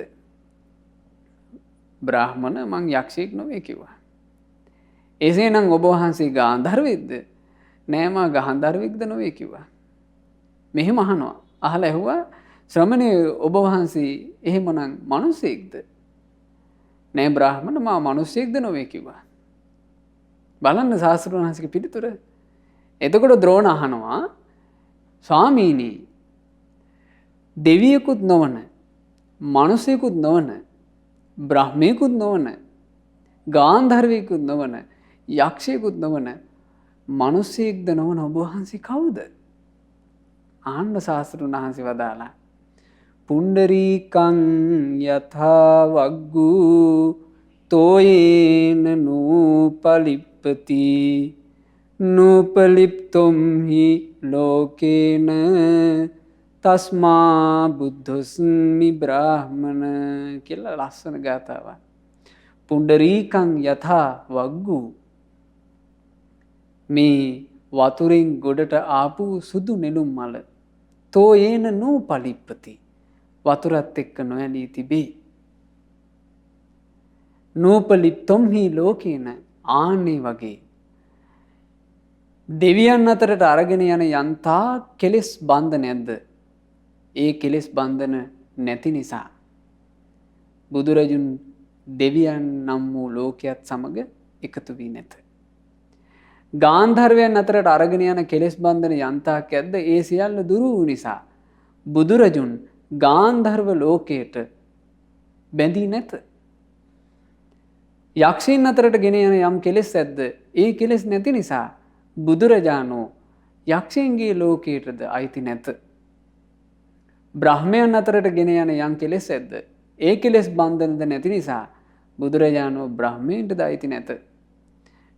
බ්‍රාහ්මණ මං යක්ෂයෙක් නොවේ කිව්වා. එසේනම් ඔබ වහන්සේ ගාන්ධර්වෙක්ද? නෑ මා ගාන්ධර්වෙක්ද නොවේ කිව්වා. මෙහෙම අහනවා. අහලා ඇහුවා ශ්‍රමණේ ඔබ වහන්සේ එහෙමනම් මිනිසෙක්ද? නෑ බ්‍රාහ්මණ මා මිනිසෙක්ද නොවේ කිව්වා. බලන්න ශාස්ත්‍රඥ වහන්සේගේ පිළිතුර. එතකොට ද්‍රෝණ අහනවා ස්වාමීනි දෙවියෙකුත් නොවන මිනිසෙකුත් නොවන බ්‍රහ්මයෙකුත් නොවන ගාන්ධර්වයෙකුත් නොවන යක්ෂයෙකුත් නොවන මිනිසෙක්ද නොවන ඔබ වහන්සේ කවුද? ආන්න ශාස්ත්‍රඥ වහන්සේ වදාලා පුණ්ඩරීකං යථා වග්ගු තෝයේන නූපලිප්පති නූපලිප්තොම් හි ලෝකේන තස්මා බුද්ධස්මි බ්‍රාහ්මණ කියලා ලස්සන ගාථාවක්. පුණ්ඩරීකං යථා වග්ගු මේ වතුරෙන් ගොඩට ආපු සුදු නෙළුම් මල තෝයේන නූපලිප්පති වතුරත් එක්ක නොඇලී තිබේ. නූපලිප්තොම් හි ලෝකේන ආන්නේ වගේ දෙවියන් අතරට අරගෙන යන යන්තා කෙලෙස් බන්ධනයක්ද ඒ කෙලෙස් බන්ධන නැති නිසා බුදුරජුන් දෙවියන් නම් වූ ලෝකයක් සමග එකතු වී නැත. ගාන්ධර්වයන් අතරට අරගෙන යන කෙලෙස් බන්ධන යන්තාක් ඇද්ද ඒ සියල්ල දුරු වූ නිසා බුදුරජුන් ගාන්ධර්ව ලෝකයට බැඳී නැත. යක්ෂයන් අතරට ගෙන යන යම් කෙලෙස් ඇද්ද ඒ කෙලෙස් නැති නිසා බුදුරජාණෝ යක්ෂයන්ගේ ලෝකයටද අයිති නැත. බ්‍රහ්මයන් අතරට ගෙන යන යම් කෙලෙස් ඇද්ද ඒ කෙලෙස් බන්ධනද නැති නිසා බුදුරජාණෝ බ්‍රහ්මයන්ටද අයිති නැත.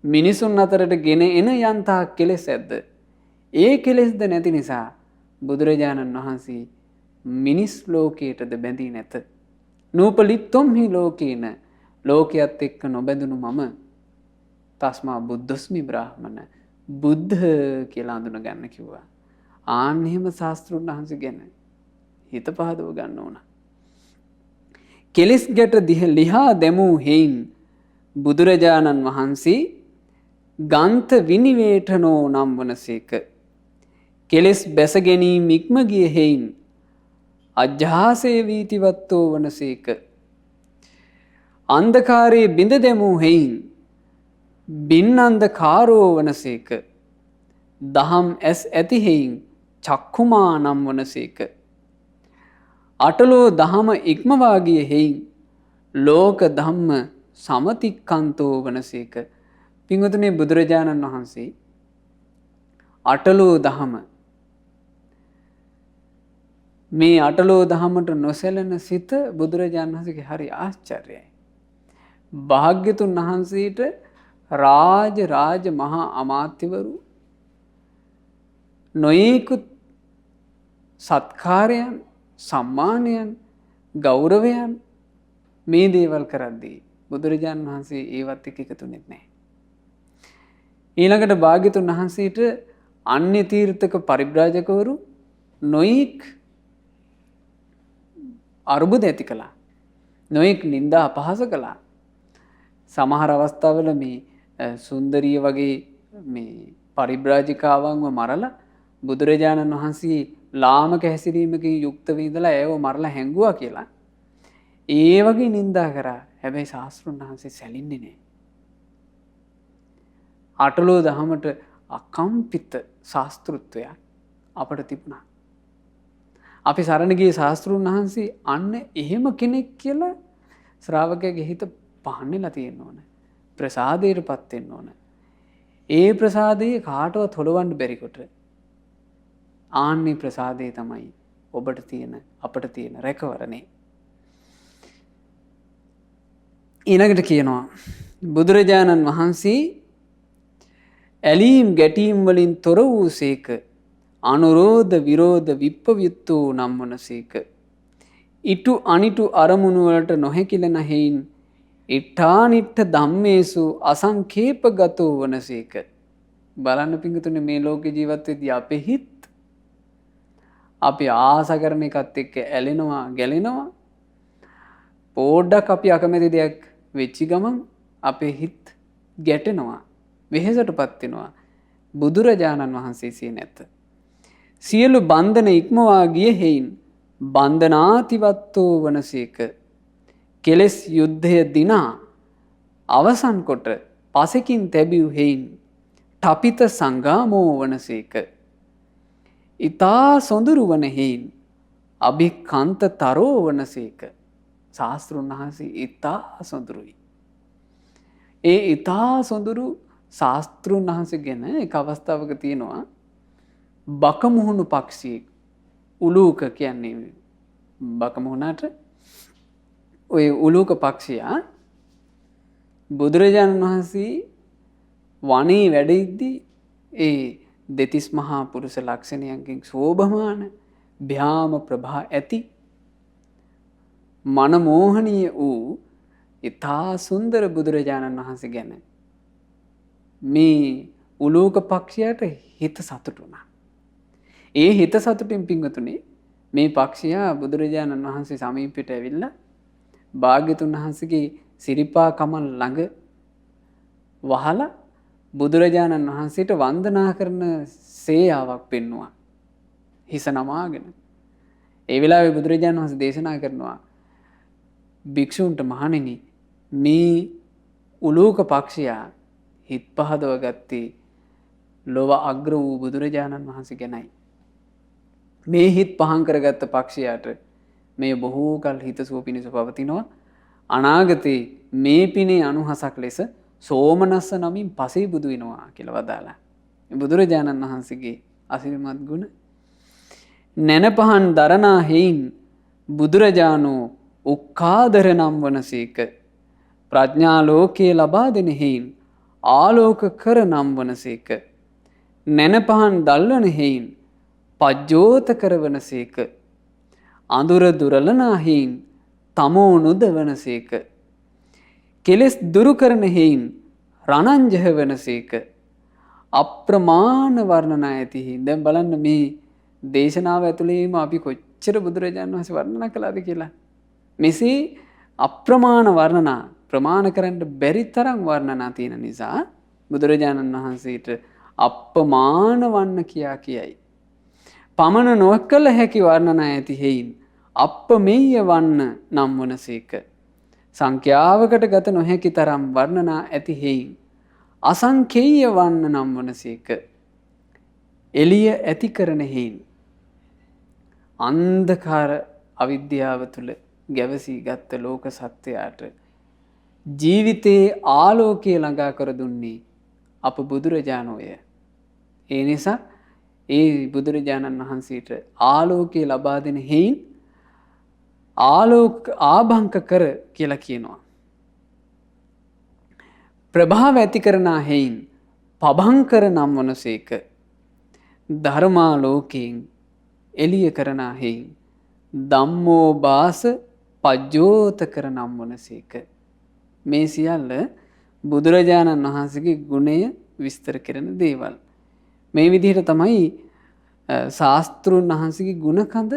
මිනිසුන් අතරට ගෙන එන යන්තා කෙලෙස් ඇද්ද ඒ කෙලෙස්ද නැති නිසා බුදුරජාණන් වහන්සේ මිනිස් ලෝකයටද බැඳී නැත. නූපලිප්තොම් හි ලෝකේන ලෝකයත් එක්ක නොබැඳුණු මම තස්මා බුද්ධස්මි බ්‍රාහ්මණ බුද්ධ කියලා අඳුන ගන්න කිව්වා. ආන් එහෙම ශාස්ත්‍රුන් වහන්සේ ගැන හිත පහදව ගන්න ඕන. කෙලෙස් ගැට ලිහා දැමූ හේයින් බුදුරජාණන් වහන්සේ ගන්ත විනිවේඨනෝ නම් වනසේක කෙලෙස් බැස ගැනීම ඉක්ම ගිය හේයින් අජ්ජාසේ වීතිවත්තෝ වනසේක. අන්ධකාරයේ බිඳ දැමූ හේයින් බින් අන්ධකාරෝ වනසේක. දහම් ඇස් ඇති හේයින් චක්කුමා නම් වනසේක. අටලෝ දහම ඉක්මවා ගිය හේයින් ලෝක ධම්ම සමතික්කන්තෝ වනසේක. පින්වතුනි, බුදුරජාණන් වහන්සේ අටලෝ දහම, මේ අටලෝ දහමට නොසැලෙන සිත බුදුරජාණන් වහන්සේගේ හරි ආශ්චර්යයි. භාග්‍යතුන් වහන්සේට රාජ මහා අමාත්‍යවරු නොයෙකුත් සත්කාරයන්, සම්මානයන්, ගෞරවයන් මේ දේවල් කරද්දී බුදුරජාණන් වහන්සේ ඒවත් එක්ක එකතුනෙත් නැහැ. ඊළඟට භාග්‍යතුන් වහන්සේට අන්‍ය තීර්ථක පරිබ්‍රාජකවරු නොයෙක් අරුබුද ඇති කළා. නොයෙක් නින්දා අපහාස කළා. සමහර අවස්ථාවල මේ සුන්දරිය වගේ මේ පරිබ්‍රාජිකාවන්ව මරලා බුදුරජාණන් වහන්සේ ලාමක හැසිරීමකින් යුක්තව ඉඳලා ඒව මරලා හැංගුවා කියලා ඒ වගේ නින්දා කරා. හැබැයි ශාස්ත්‍රුන් වහන්සේ සැලින්නේ නැහැ. අටලෝ දහමට අකම්පිත ශාස්ත්‍රුත්වයක් අපට තිබුණා. අපි සරණ ගියේ ශාස්ත්‍රුන් වහන්සේ අන්න එහෙම කෙනෙක් කියලා ශ්‍රාවකයාගේ හිත පහන්නලා තියෙන්න ඕන. ප්‍රසාදයටපත් වෙන්න ඕන. ඒ ප්‍රසාදයේ කාටවත් හොලවන්න බැරි කොට ආන්නේ ප්‍රසාදේ තමයි ඔබට තියෙන, අපට තියෙන රැකවරණේ. ඊළඟට කියනවා බුදුරජාණන් වහන්සේ ඇලීම් ගැටීම් වලින් තොර වූසේක, අනුරෝධ විරෝධ විප්පවියුත්තෝ නම් වනසේක. ඉටු අනිටු අරමුණු වලට නොහැකිලෙන හේයින් ඉට්ඨානිට්ඨ ධම්මේසු අසංකේපගතෝ වනසේක. බලන්න පිංගුතුනේ, මේ ලෝකේ ජීවත් වෙද්දී අපේ හිත් අපි ආස කරන එකත් එක්ක ඇලෙනවා, ගැලෙනවා. පොඩ්ඩක් අපි අකමැති දෙයක් වෙච්ච ගමන් අපේ හිත් ගැටෙනවා, වෙහෙසටපත් වෙනවා. බුදුරජාණන් වහන්සේ සිය නැත. සියලු බන්ධන ඉක්මවා ගිය හේයින් බන්ධනාතිවත්තෝ වනසේක. කෙලෙස් යුද්ධය දිනා අවසන් කොට පසකින් තැබිව් හේයින් ඨපිත සංගාමෝ වනසේක. ඊතා සොඳුරු වන හේයින් අභික්ඛන්ත තරෝ වනසේක. ශාස්ත්‍රුන් වහන්සේ ඊතා සොඳුරුයි. ඒ ඊතා සොඳුරු ශාස්ත්‍රුන් වහන්සේ ගැන එක අවස්ථාවක තියෙනවා, බකමුහුණු පක්ෂියෙක්, උලූක කියන්නේ බකමුහුණට ඔය උලූක පක්ෂියා බුදුරජාණන් වහන්සේ වනයේ වැඩ ඉද්දී ඒ දෙතිස් මහා පුරුෂ ලක්ෂණයන්ගෙන් සෝභමාන භ්‍යාම ප්‍රභා ඇති මනමෝහනීය වූ ඉතා සුන්දර බුදුරජාණන් වහන්සේ ගැන මේ උලූක පක්ෂියාට හිත සතුටු වුණා. ඒ හිත සතුටින් පිංගුතුනේ මේ පක්ෂියා බුදුරජාණන් වහන්සේ සමීපයට ඇවිල්ලා භාග්‍යතුන් වහන්සේගේ සිරිපා කමල් ළඟ වහලා බුදුරජාණන් වහන්සේට වන්දනා කරන සේයාවක් පෙන්නවා, හිස නමාගෙන. ඒ වෙලාවේ බුදුරජාණන් වහන්සේ දේශනා කරනවා, භික්ෂූන්ට මහණෙනි, මේ උලූක පක්ෂියා හිත් පහදව ගත්තේ ලොව අග්‍ර වූ බුදුරජාණන් වහන්සේ ගැනයි. මේ හිත් පහන් කරගත්ත පක්ෂියාට මේ බොහෝ කල් හිතසුව පිණිස පවතිනවා. අනාගතේ මේ පිනේ අනුහසක් ලෙස සෝමනස්ස නමින් පසේ බුදු වෙනවා කියලා වදාලා. බුදුරජාණන් වහන්සේගේ අසිරිමත් ගුණ නැනපහන් දරනා හේයින් බුදුරජාණෝ උක්කාදර නම් වනසේක. ප්‍රඥා ලෝකයේ ලබා දෙන හේයින් ආලෝක කර නම් වනසේක. නැනපහන් දල්වන හේයින් පජ්ජෝත කරවනසේක. අඳුර දුරලනා හේයින් තමෝ නුදවනසේක. කෙලෙස් දුරු කරන හේයින් රණංජහ වනසේක. අප්‍රමාණ වර්ණනා ඇති හේයින්. දැන් බලන්න මේ දේශනාව ඇතුළේම අපි කොච්චර බුදුරජාණන් වහන්සේ වර්ණනා කළාද කියලා. මෙසේ අප්‍රමාණ වර්ණනා, ප්‍රමාණ කරන්න බැරි තරම් වර්ණනා තියෙන නිසා බුදුරජාණන් වහන්සේට අප්‍රමාණ වන්න කියා කියයි. පමණ නොකළ හැකි වර්ණනා ඇති හේයින් අප්පමෙය්‍ය වන්න නම් වනසේක. සංඛ්‍යාවකට ගත නොහැකි තරම් වර්ණනා ඇති හේයින් අසංඛේය වන්න නම් වනසේක. එළිය ඇති කරන හේයින් අන්ධකාර අවිද්‍යාව තුළ ගැවසී ගත්ත ලෝක සත්‍යයට ජීවිතයේ ආලෝකය ළඟා කර දුන්නේ අප බුදුරජාණෝය. ඒ නිසා ඒ බුදුරජාණන් වහන්සේට ආලෝකය ලබා දෙන හේයින් ආභංක කර කියලා කියනවා. ප්‍රභාව ඇති කරනා හේයින් පභංකර නම් වනසේක. ධර්මාලෝකයෙන් එළිය කරනා හේයින් ධම්මෝ බාස පජ්ජෝත කර නම් වනසේක. මේ සියල්ල බුදුරජාණන් වහන්සේගේ ගුණය විස්තර කරන දේවල්. මේ විදිහට තමයි ශාස්ත්‍රුන් වහන්සේගේ ගුණකඳ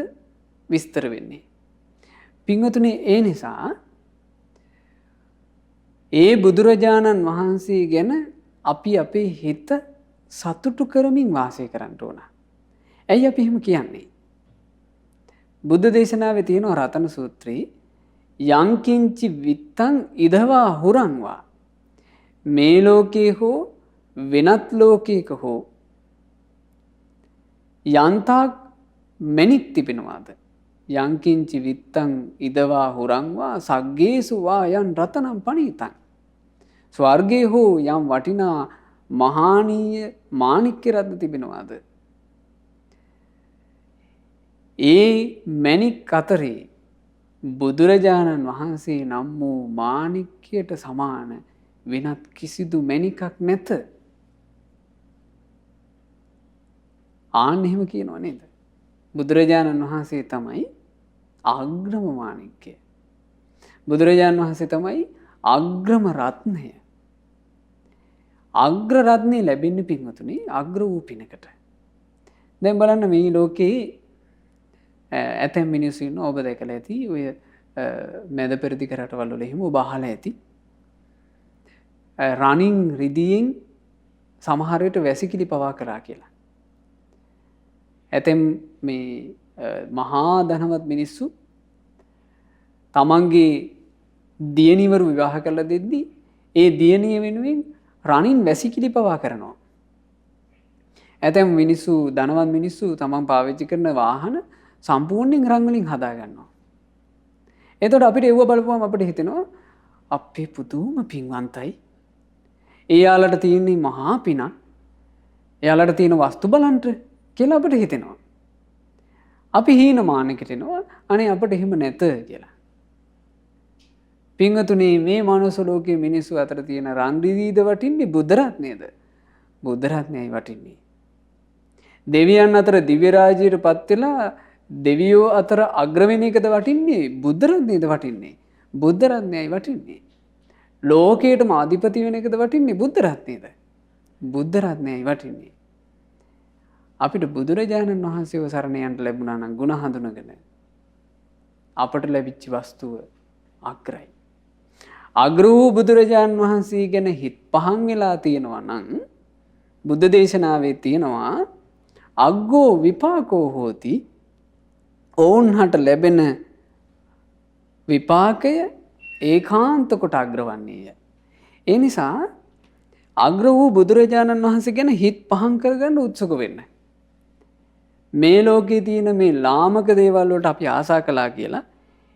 විස්තර වෙන්නේ. පින්වතුනි, ඒ නිසා ඒ බුදුරජාණන් වහන්සේ ගැන අපි අපේ හිත සතුටු කරමින් වාසය කරන්න ඕන. ඇයි අපි එහෙම කියන්නේ? බුද්ධ දේශනාවේ තියෙන රතන සූත්‍රයේ යංකින්චි විත්තං ඉදවා හුරංවා මේ ලෝකේ හෝ වෙනත් ලෝකයක හෝ යන්තාක් මැණික් තිබෙනවාද? යංකින්චි විත්තං ඉදවා හුරංවා සග්ගේසු වා යන් රතනම් පණීතං. ස්වර්ගයේ හෝ යම් වටිනා මහානීය මාණික්‍ය රත්න තිබෙනවාද? ඒ මැණික් අතරේ බුදුරජාණන් වහන්සේ නම් වූ මාණික්‍යයට සමාන වෙනත් කිසිදු මැණිකක් නැත. ආන්න එහෙම කියනවා නේද? බුදුරජාණන් වහන්සේ තමයි අග්‍රම මාණික්‍ය. බුදුරජාණන් වහන්සේ තමයි අග්‍රම රත්නය. අග්‍ර රත්නේ ලැබෙන්නේ පින්වතුනි අග්‍ර වූ පිනකට. දැන් බලන්න මේ ලෝකේ ඇතැම් මිනිස්සු ඉන්නවා, ඔබ දැකලා ඇති, ඔය මැද පෙරදිග රටවල් වල එහෙම ඔබ අහලා ඇති. රණින් රිදියෙන් සමහර විට වැසිකිලි පවා කරා කියලා. ඇතැම් මේ මහා ධනවත් මිනිස්සු තමන්ගේ දියණිවරු විවාහ කරලා දෙද්දී ඒ දියණිය වෙනුවෙන් රණින් වැසිකිලි පවා කරනවා. ඇතැම් මිනිස්සු ධනවත් මිනිස්සු තමන් පාවිච්චි කරන වාහන සම්පූර්ණයෙන් රන් වලින් හදා ගන්නවා. එතකොට අපිට ඒව බලපුවම අපිට හිතෙනවා අපේ පුදුම පින්වන්තයි. එයාලට තියෙන මහා පිනක්. එයාලට තියෙන වස්තු බලන්ට කියලා අපිට හිතෙනවා. අපි හීනමානකට එනවා අනේ අපිට එහෙම නැත කියලා. පින්වතුනි, මේ මනුස්ස ලෝකයේ මිනිස්සු අතර තියෙන රන් රිදීද වටින්නේ බුද්ධ රත්නයේද? බුද්ධ රත්නයයි වටින්නේ. දෙවියන් අතර දිව්‍ය රාජ්‍යයට පත් වෙලා දෙවියෝ අතර අග්‍ර වෙන එකද වටින්නේ? බුද්ධ රත්නයේද වටින්නේ? බුද්ධ රත්නයයි වටින්නේ. ලෝකයටම අධිපති වෙන එකද වටින්නේ? බුද්ධ රත්නයේද? බුද්ධ රත්නයයි වටින්නේ. අපිට බුදුරජාණන් වහන්සේව සරණ යන්න ලැබුණා නම් ගුණ හඳුනගෙන අපට ලැබිච්ච වස්තුව අග්‍රයි. අග්‍ර වූ බුදුරජාණන් වහන්සේ ගැන හිත පහන් වෙලා තියෙනවා නම් බුද්ධ දේශනාවේ තියෙනවා අග්ගෝ විපාකෝ හෝති. ඔවුන්හට ලැබෙන විපාකය ඒකාන්ත කොට අග්‍රවන්නේය. ඒ නිසා අග්‍ර වූ බුදුරජාණන් වහන්සේ ගැන හිත පහන් කරගන්න උත්සුක වෙන්න. මේ ලෝකයේ තියෙන මේ ලාමක දේවල් වලට අපි ආසා කළා කියලා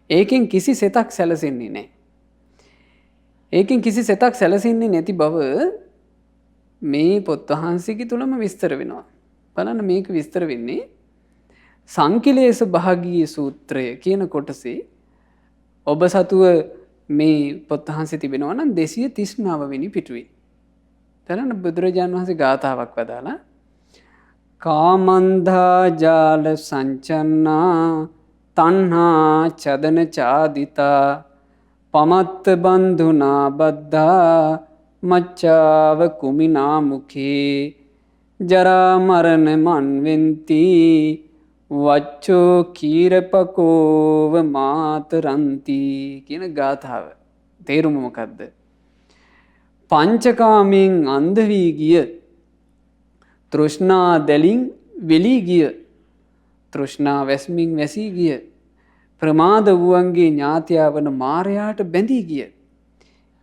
ඒකෙන් කිසි සෙතක් සැලසෙන්නේ නැහැ. ඒකෙන් කිසි සෙතක් සැලසෙන්නේ නැති බව මේ පොත් වහන්සේගේ තුලම විස්තර වෙනවා. බලන්න මේක විස්තර වෙන්නේ සංකිලේශ භාගීය සූත්‍රය කියන කොටසේ. ඔබ සතුව මේ පොත් වහන්සේ තිබෙනවා නම් 239 වෙනි පිටුවේ. බලන්න බුදුරජාණන් වහන්සේ ගාථාවක් වදාලා කාමන්ධා ජාල සංචන්නා තණ්හා චදන චාදිතා පමත්ත බන්ධුනා බද්ධා මච්චාව කුමිනා මුඛේ ජරා මරණ මන්වෙන්ති වච්චෝ කීරපකෝව මාතරන්ති කියන ගාථාව. තේරුම මොකද්ද? පංචකාමයෙන් අන්ධ වී ගිය, තෘෂ්ණා දැලින් වෙලී ගිය තෘෂ්ණා වැස්මින් වැසී ගිය ප්‍රමාද වූවන්ගේ ඥාතියා වන මාරයාට බැඳී ගිය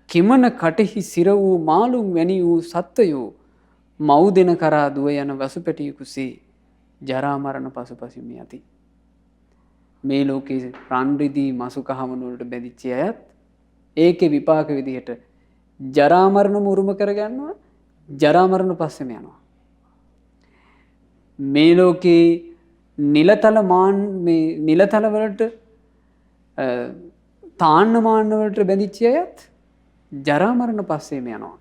කිමන කටෙහි සිර වූ මාළුන් වැනි වූ සත්වයෝ මව් දෙන කරා දුව යන වසුපැටියෙකුසේ ජරා මරණ පසුපසින් යති. මේ ලෝකයේ රන් රිදී මසු කහවණු වලට බැඳිච්ච අයත් ඒකේ විපාක විදිහට ජරා මරණ උරුම කරගන්නවා. ජරා මරණ පස්සෙම යනවා. මේ ලෝකේ නිලතල වලට තාන්න මාන්න වලට බැඳිච්ච අයත් ජරා මරණ පස්සෙම යනවා.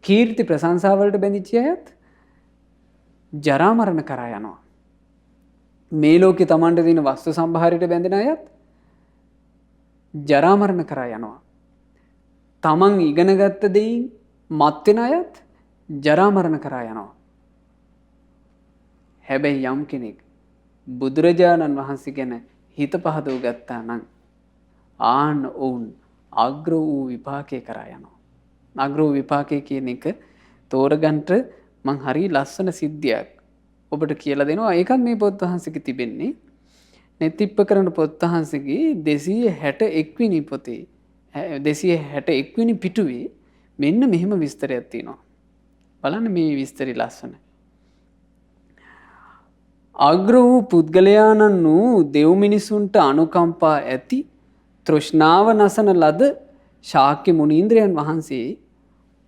කීර්ති ප්‍රශංසා වලට බැඳිච්ච අයත් ජරා මරණ කරා යනවා. මේ ලෝකේ Tamanට දින වස්තු සම්භාරයට බැඳෙන අයත් ජරා මරණ කරා යනවා. Taman ඉගෙනගත්ත දෙයින් මත් වෙන අයත් ජරා මරණ කරා යනවා. හැබැයි යම් කෙනෙක් බුදුරජාණන් වහන්සේ ගැන හිත පහදව ගත්තා නම් ආන්න ඔවුන් අග්‍ර වූ විපාකේ කරා යනවා. අග්‍ර වූ විපාකේ කියන එක තෝරගන්නට මං හරි ලස්සන සිද්ධියක් ඔබට කියලා දෙනවා. ඒකත් මේ පොත් වහන්සේගේ තිබෙන්නේ. නෙතිප්පකරණ පොත් වහන්සේගේ 261 වෙනි පොතේ 261 වෙනි පිටුවේ මෙන්න මෙහෙම විස්තරයක් තියෙනවා. බලන්න මේ විස්තරي ලස්සන. අග්‍ර වූ පුද්ගලයාණන් වූ දෙව් මිනිසුන්ට අනුකම්පා ඇති තෘෂ්ණාව නසන ලද ශාක්‍ය මුනීන්ද්‍රයන් වහන්සේ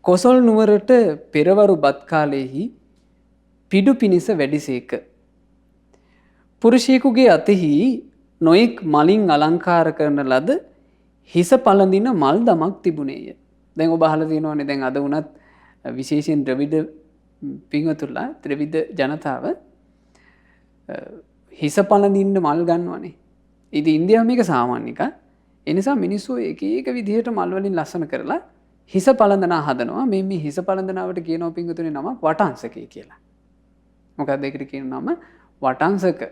කොසල් නුවරට පෙරවරු බත් කාලයේහි පිඩු පිනිස වැඩිසේක. පුරුෂයෙකුගේ අතෙහි නොයෙක් මලින් අලංකාර කරන ලද හිස පළඳින මල් දමක් තිබුණේය. දැන් ඔබ අහලා තියෙනවනේ දැන් අද වුණත් විශේෂයෙන් ද්‍රවිඩ පින්වතුන්ලා ද්‍රවිඩ ජනතාව හිස පළඳින්න මල් ගන්නවනේ. ඉතින් ඉන්දියාවේ මේක සාමාන්‍ය එකක්. ඒ නිසා මිනිස්සු එක එක විදිහට මල් වලින් ලස්සන කරලා හිස පළඳනා හදනවා. මේ හිස පළඳනාවට කියනවා පින්වතුනේ නම වටාංශකය කියලා. මොකක්ද ඒකට කියන නම වටාංශක.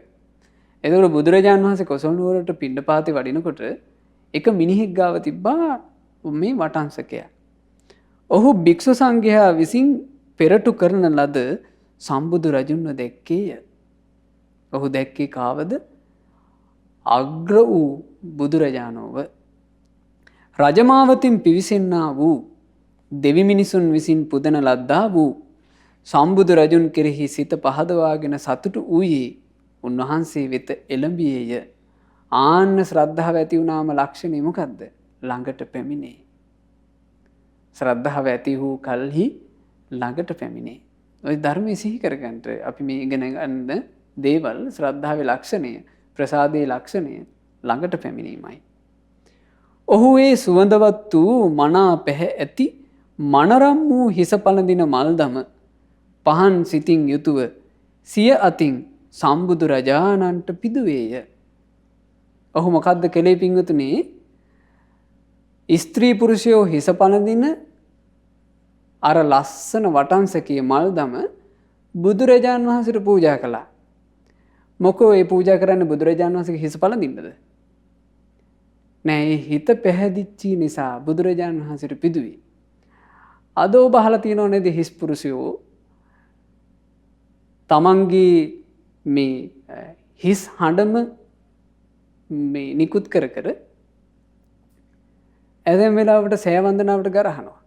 එතකොට බුදුරජාන් වහන්සේ කොසල් නුවරට පිණ්ඩපාතේ වඩිනකොට එක මිනිහෙක් ගාව තිබ්බා මේ වටාංශකයා. ඔහු භික්ෂු සංඝයා විසින් පෙරටු කරන ලද සම්බුදු රජුන්ව දැක්කේය. ඔහු දැක්කේ කාවද? අග්‍ර වූ බුදුරජාණෝව. රජමාවතින් පිවිසෙන්නා වූ දෙවි මිනිසුන් විසින් පුදන ලද්දා වූ සම්බුදු රජුන් කෙරෙහි සිත පහදවාගෙන සතුටු වූයේ උන්වහන්සේ වෙත එළඹියේය. ආන්න ශ්‍රද්ධාව ඇති වුණාම ලක්ෂණය මොකද්ද? ළඟට පැමිණේ. ශ්‍රද්ධාව ඇති වූ කල්හි ළඟට පැමිණේ. ඔය ධර්මයේ සිහි කරගන්න අපි මේ ඉගෙන ගන්න දේවල් ශ්‍රද්ධාවේ ලක්ෂණය, ප්‍රසාදයේ ලක්ෂණය ළඟට පැමිණීමයි. ඔහු ඒ සුවඳවත් වූ මනා පැහැ ඇති මනරම් වූ හිස පළඳින මල්දම පහන් සිතින් යුතුව සිය අතින් සම්බුදු රජාණන්ට පිදුවේය. ඔහු මොකද්ද කළේ පින්වතුනේ? ස්ත්‍රී පුරුෂයෝ හිස පළඳින අර ලස්සන වටංශකයේ මල්දම බුදුරජාණන් වහන්සේට පූජා කළා. මොකෝ ඒ පූජා කරන්නේ බුදුරජාණන් වහන්සේගේ හිස පළඳින්නද? නෑ, ඒ හිත පැහැදිච්ච නිසා බුදුරජාණන් වහන්සේට පිදුවේ. අද ඔබ අහලා තියෙනව නේද හිස් පුරුෂයෝ තමන්ගේ මේ හිස් හඬම මේ නිකුත් කර කර ඇදෙන් වෙලාවට සෑ වන්දනාවට ගරහනවා.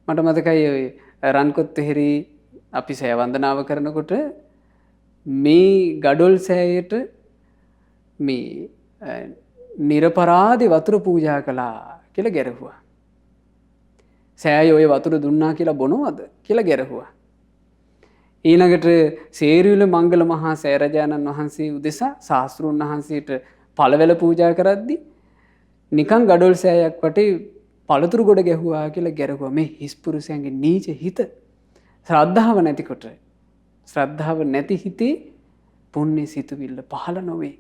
මට මතකයි ඔය රන්කොත්තෙහිරි අපි සෑ වන්දනාව කරනකොට මේ ගඩොල් සෑයට මේ නිරපරාදි වතුර පූජා කළා කියලා ගැරහුවා. සෑය ඔය වතුර දුන්නා කියලා බොනවද කියලා ගැරහුවා. ඊළඟට සේරියුල මංගල මහා සෑරජානන් වහන්සේ උදෙසා ශාස්ත්‍රුන් වහන්සේට පළවැල පූජා කරද්දි නිකන් ගඩොල් සෑයක් වටේ පළතුරු ගොඩ ගැහුවා කියලා ගැරහුවා. මේ හිස් පුරුෂයන්ගේ නීච හිත ශ්‍රද්ධාව නැතිකොට, ශ්‍රද්ධාව නැති හිතේ පුණ්‍ය සිතුවිල්ල පහළ නොවේ.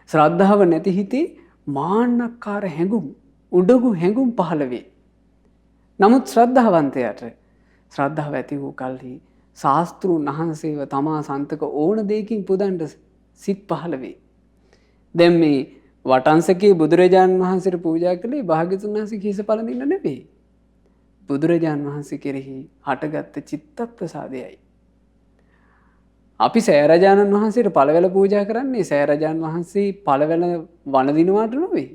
ශ්‍රද්ධාව නැති හිතේ මාන්නක්කාර හැඟුම්, උඩගු හැඟුම් පහළ වේ. නමුත් ශ්‍රද්ධාවන්තයාට ශ්‍රද්ධාව ඇති වූ කල්හි ශාස්ත්‍රුන් වහන්සේව තමා සන්තක ඕන දෙයකින් පුදන්න සිත් පහළ වේ. දැන් මේ වටංශකේ බුදුරජාණන් වහන්සේට පූජා කළේ භාග්‍යතුන් වහන්සේ හිස පළඳින්න නෙවෙයි. බුදුරජාණන් වහන්සේ කෙරෙහි හටගත්ත චිත්ත ප්‍රසාදයයි. අපි සෑරජාණන් වහන්සේට පළවැල පූජා කරන්නේ සෑරජාණන් වහන්සේ පළවැල වනදිනවාට නොවේ.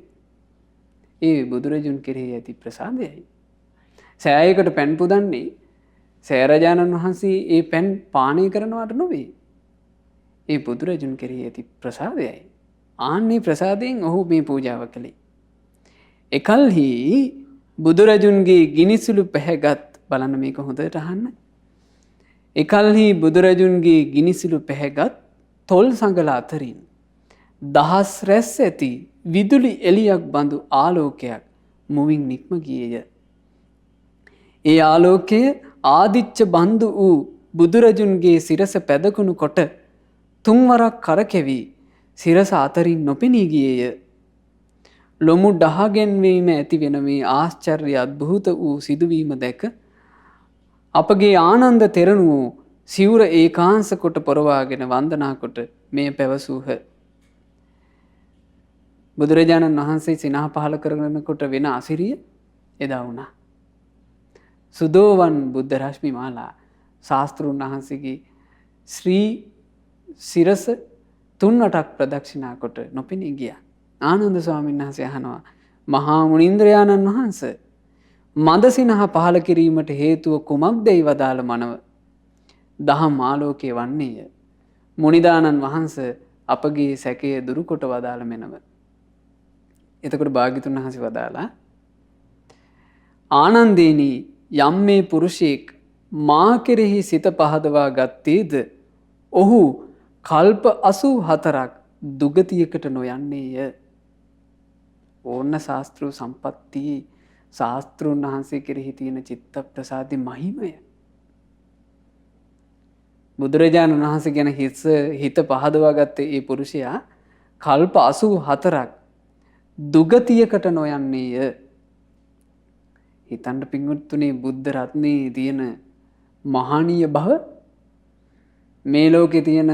ඒ බුදුරජුන් කෙරෙහි ඇති ප්‍රසාදයයි. සෑයකට පැන් පුදන්නේ සෑරජාණන් වහන්සේ ඒ පැන් පානය කරනවාට නොවේ. ඒ බුදුරජුන් කෙරෙහි ඇති ප්‍රසාදයයි. ආන්නේ ප්‍රසාදයෙන් ඔහු මේ පූජාව කළේ. එකල්හි බුදුරජුන්ගේ ගිනිසුළු පැහැගත් බලන්න මේක හොඳට අහන්න. එකල්හි බුදුරජුන්ගේ ගිනිසිලු පැහැගත් තොල් සඟල අතරින් දහස් රැස් ඇති විදුලි එලියක් බඳු ආලෝකයක් මුවින් නික්ම ගියේය. ඒ ආලෝකය ආදිච්ච බන්දු වූ බුදුරජුන්ගේ සිරස පැදකුණු කොට තුන්වරක් කරකැවී සිරස අතරින් නොපෙනී ගියේය. ලොමු ඩහගෙන්වීම ඇති වෙන මේ ආශ්චර්ය අද්භූත වූ සිදුවීම දැක අපගේ ආනන්ද තෙරණුවෝ සිවුර ඒකාංශ කොට පොරවාගෙන වන්දනා කොට මේ පැවසූහ. බුදුරජාණන් වහන්සේ සිනහ පහල කරනකොට වෙන අසිරිය එදා වුණා. සුදෝවන් බුද්ධ රශ්මි මාලා ශාස්තෘන් වහන්සේගේ ශ්‍රී සිරස 3-8ක් ප්‍රදක්ෂිනා කොට නොපෙනී ගියා. ආනන්ද ස්වාමීන් වහන්සේ අහනවා මහා මුනින්ද්‍රයාණන් වහන්සේ මද සිනහ පහල කිරීමට හේතුව කුමක්දැයි වදාළ මනව දහම් ආලෝකය වන්නේය. මුනිදානන් වහන්ස අපගේ සැකය දුරුකොට වදාළ මෙනව. එතකොට භාග්‍යතුන් වහන්සේ වදාලා ආනන්දේනී යම් මේ පුරුෂයෙක් මා කෙරෙහි සිත පහදවා ගත්තේද ඔහු කල්ප 84ක් දුගතියකට නොයන්නේය. ඕන්න ශාස්ත්‍රු සම්පත්තියේ ශාස්තෘන් වහන්සේ කෙරෙහි තියෙන චිත්ත ප්‍රසාදි මහිමය. බුදුරජාණන් වහන්සේ ගැන හිත පහදවා ගත්තේ ඒ පුරුෂයා කල්ප 84ක් දුගතියකට නොයන්නේය. හිතන්න පින්වත්තුනි බුද්ධ රත්නයේ තියෙන මහානීය බව මේ ලෝකේ තියෙන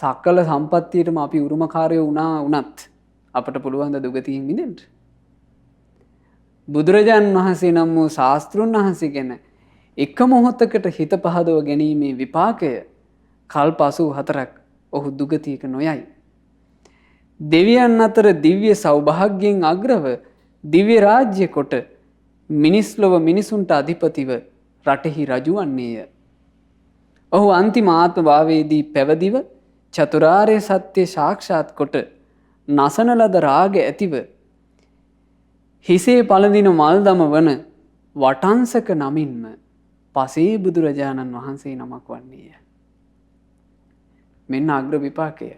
සකල සම්පත්තියටම අපි උරුමකාරයෝ වුණා වුණත් අපට පුළුවන් ද දුගතියෙන් මිදෙන්න? බුදුරජාණන් වහන්සේ නම් වූ ශාස්තෘන් වහන්සේ ගැන එක මොහොතකට හිත පහදව ගැනීමේ විපාකය කල්ප 84ක් ඔහු දුගතියක නොයයි. දෙවියන් අතර දිව්‍ය සෞභාග්‍යයෙන් අග්‍රව දිව්‍ය රාජ්‍ය කොට මිනිස් ලොව මිනිසුන්ට අධිපතිව රටෙහි රජු වන්නේය. ඔහු අන්තිම ආත්ම භාවයේදී පැවදිව චතුරාර්ය සත්‍ය සාක්ෂාත් කොට නසන ලද රාග ඇතිව හිසේ පළඳින මල්දම වන වටංසක නමින්ම පසේ බුදුරජාණන් වහන්සේ නමක් වන්නේය. මෙන්න අග්‍ර විපාකය.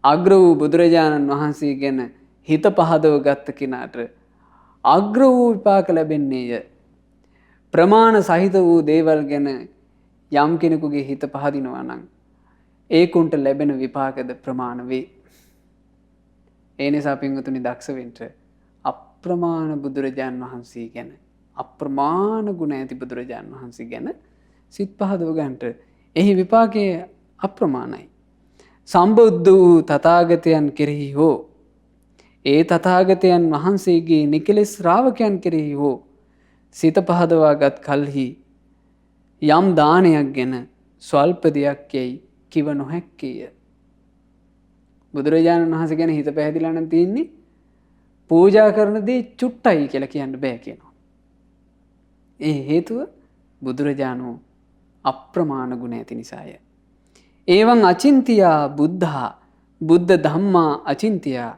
අග්‍ර වූ බුදුරජාණන් වහන්සේ ගැන හිත පහදව ගත්ත කෙනාට අග්‍ර වූ විපාක ලැබෙන්නේය. ප්‍රමාණ සහිත වූ දේවල් ගැන යම් කෙනෙකුගේ හිත පහදිනවා නම් ඒකුන්ට ලැබෙන විපාකද ප්‍රමාණ වේ. ඒ නිසා පින්වතුනි දක්ෂ වෙන්න අප්‍රමාණ බුදුරජාණන් වහන්සේ ගැන අප්‍රමාණ ගුණ ඇති බුදුරජාණන් වහන්සේ ගැන සිත් පහදව ගන්නට එහි විපාකයේ අප්‍රමාණයි. සම්බුද්ධ වූ තථාගතයන් කෙරෙහි හෝ ඒ තථාගතයන් වහන්සේගේ නිකලෙස් ශ්‍රාවකයන් කෙරෙහි හෝ සිත පහදවාගත් කල්හි යම් දානයක් ගැන ස්වල්ප දෙයක් යයි කිව නොහැක්කේය. බුදුරජාණන් වහන්සේ ගැන හිත පැහැදිලා නම් තියෙන්නේ පූජා කරන දේ චුට්ටයි කියලා කියන්න බෑ කියනවා. ඒ හේතුව බුදුරජාණෝ අප්‍රමාණ ගුණ ඇති නිසාය. එවං අචින්තියා බුද්ධා බුද්ධ ධම්මා අචින්තියා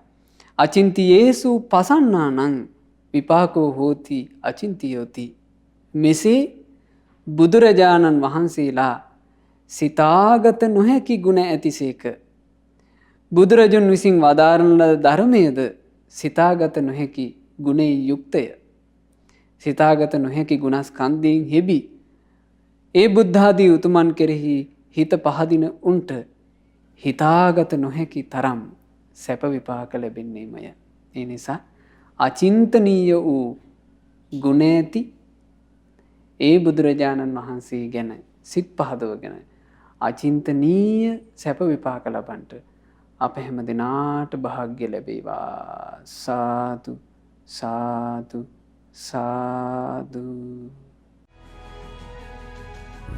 අචින්තියේසු පසන්නානං විපාකෝ හෝති අචින්තියෝති. මෙසේ බුදුරජාණන් වහන්සේලා සිතාගත නොහැකි ගුණ ඇතිසේක. බුදුරජුන් විසින් වදාරන ලද ධර්මයේද සිතාගත නොහැකි ගුණයෙන් යුක්තය. සිතාගත නොහැකි ගුණස්කන්ධයෙන් හෙබි. ඒ බුද්ධාදී උතුමන් කෙරෙහි හිත පහදින උන්ට හිතාගත නොහැකි තරම් සැප විපාක ලැබෙන්නේමය. ඒ නිසා අචින්තනීය වූ ගුණ ඇති ඒ බුදුරජාණන් වහන්සේ ගැන සිත් පහදවගෙන අචින්තනීය සැප විපාක ලබන්නට අප හැම දිනාට වාසනාව ලැබේවා. සාදු සාදු සාදු.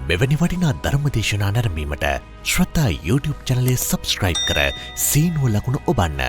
මෙවැනි වටිනා ධර්මදේශනා නැරඹීමට ශ්‍රද්ධා YouTube චැනලය සබස්ක්‍රයිබ් කර සීනුව ලකුණ ඔබන්න.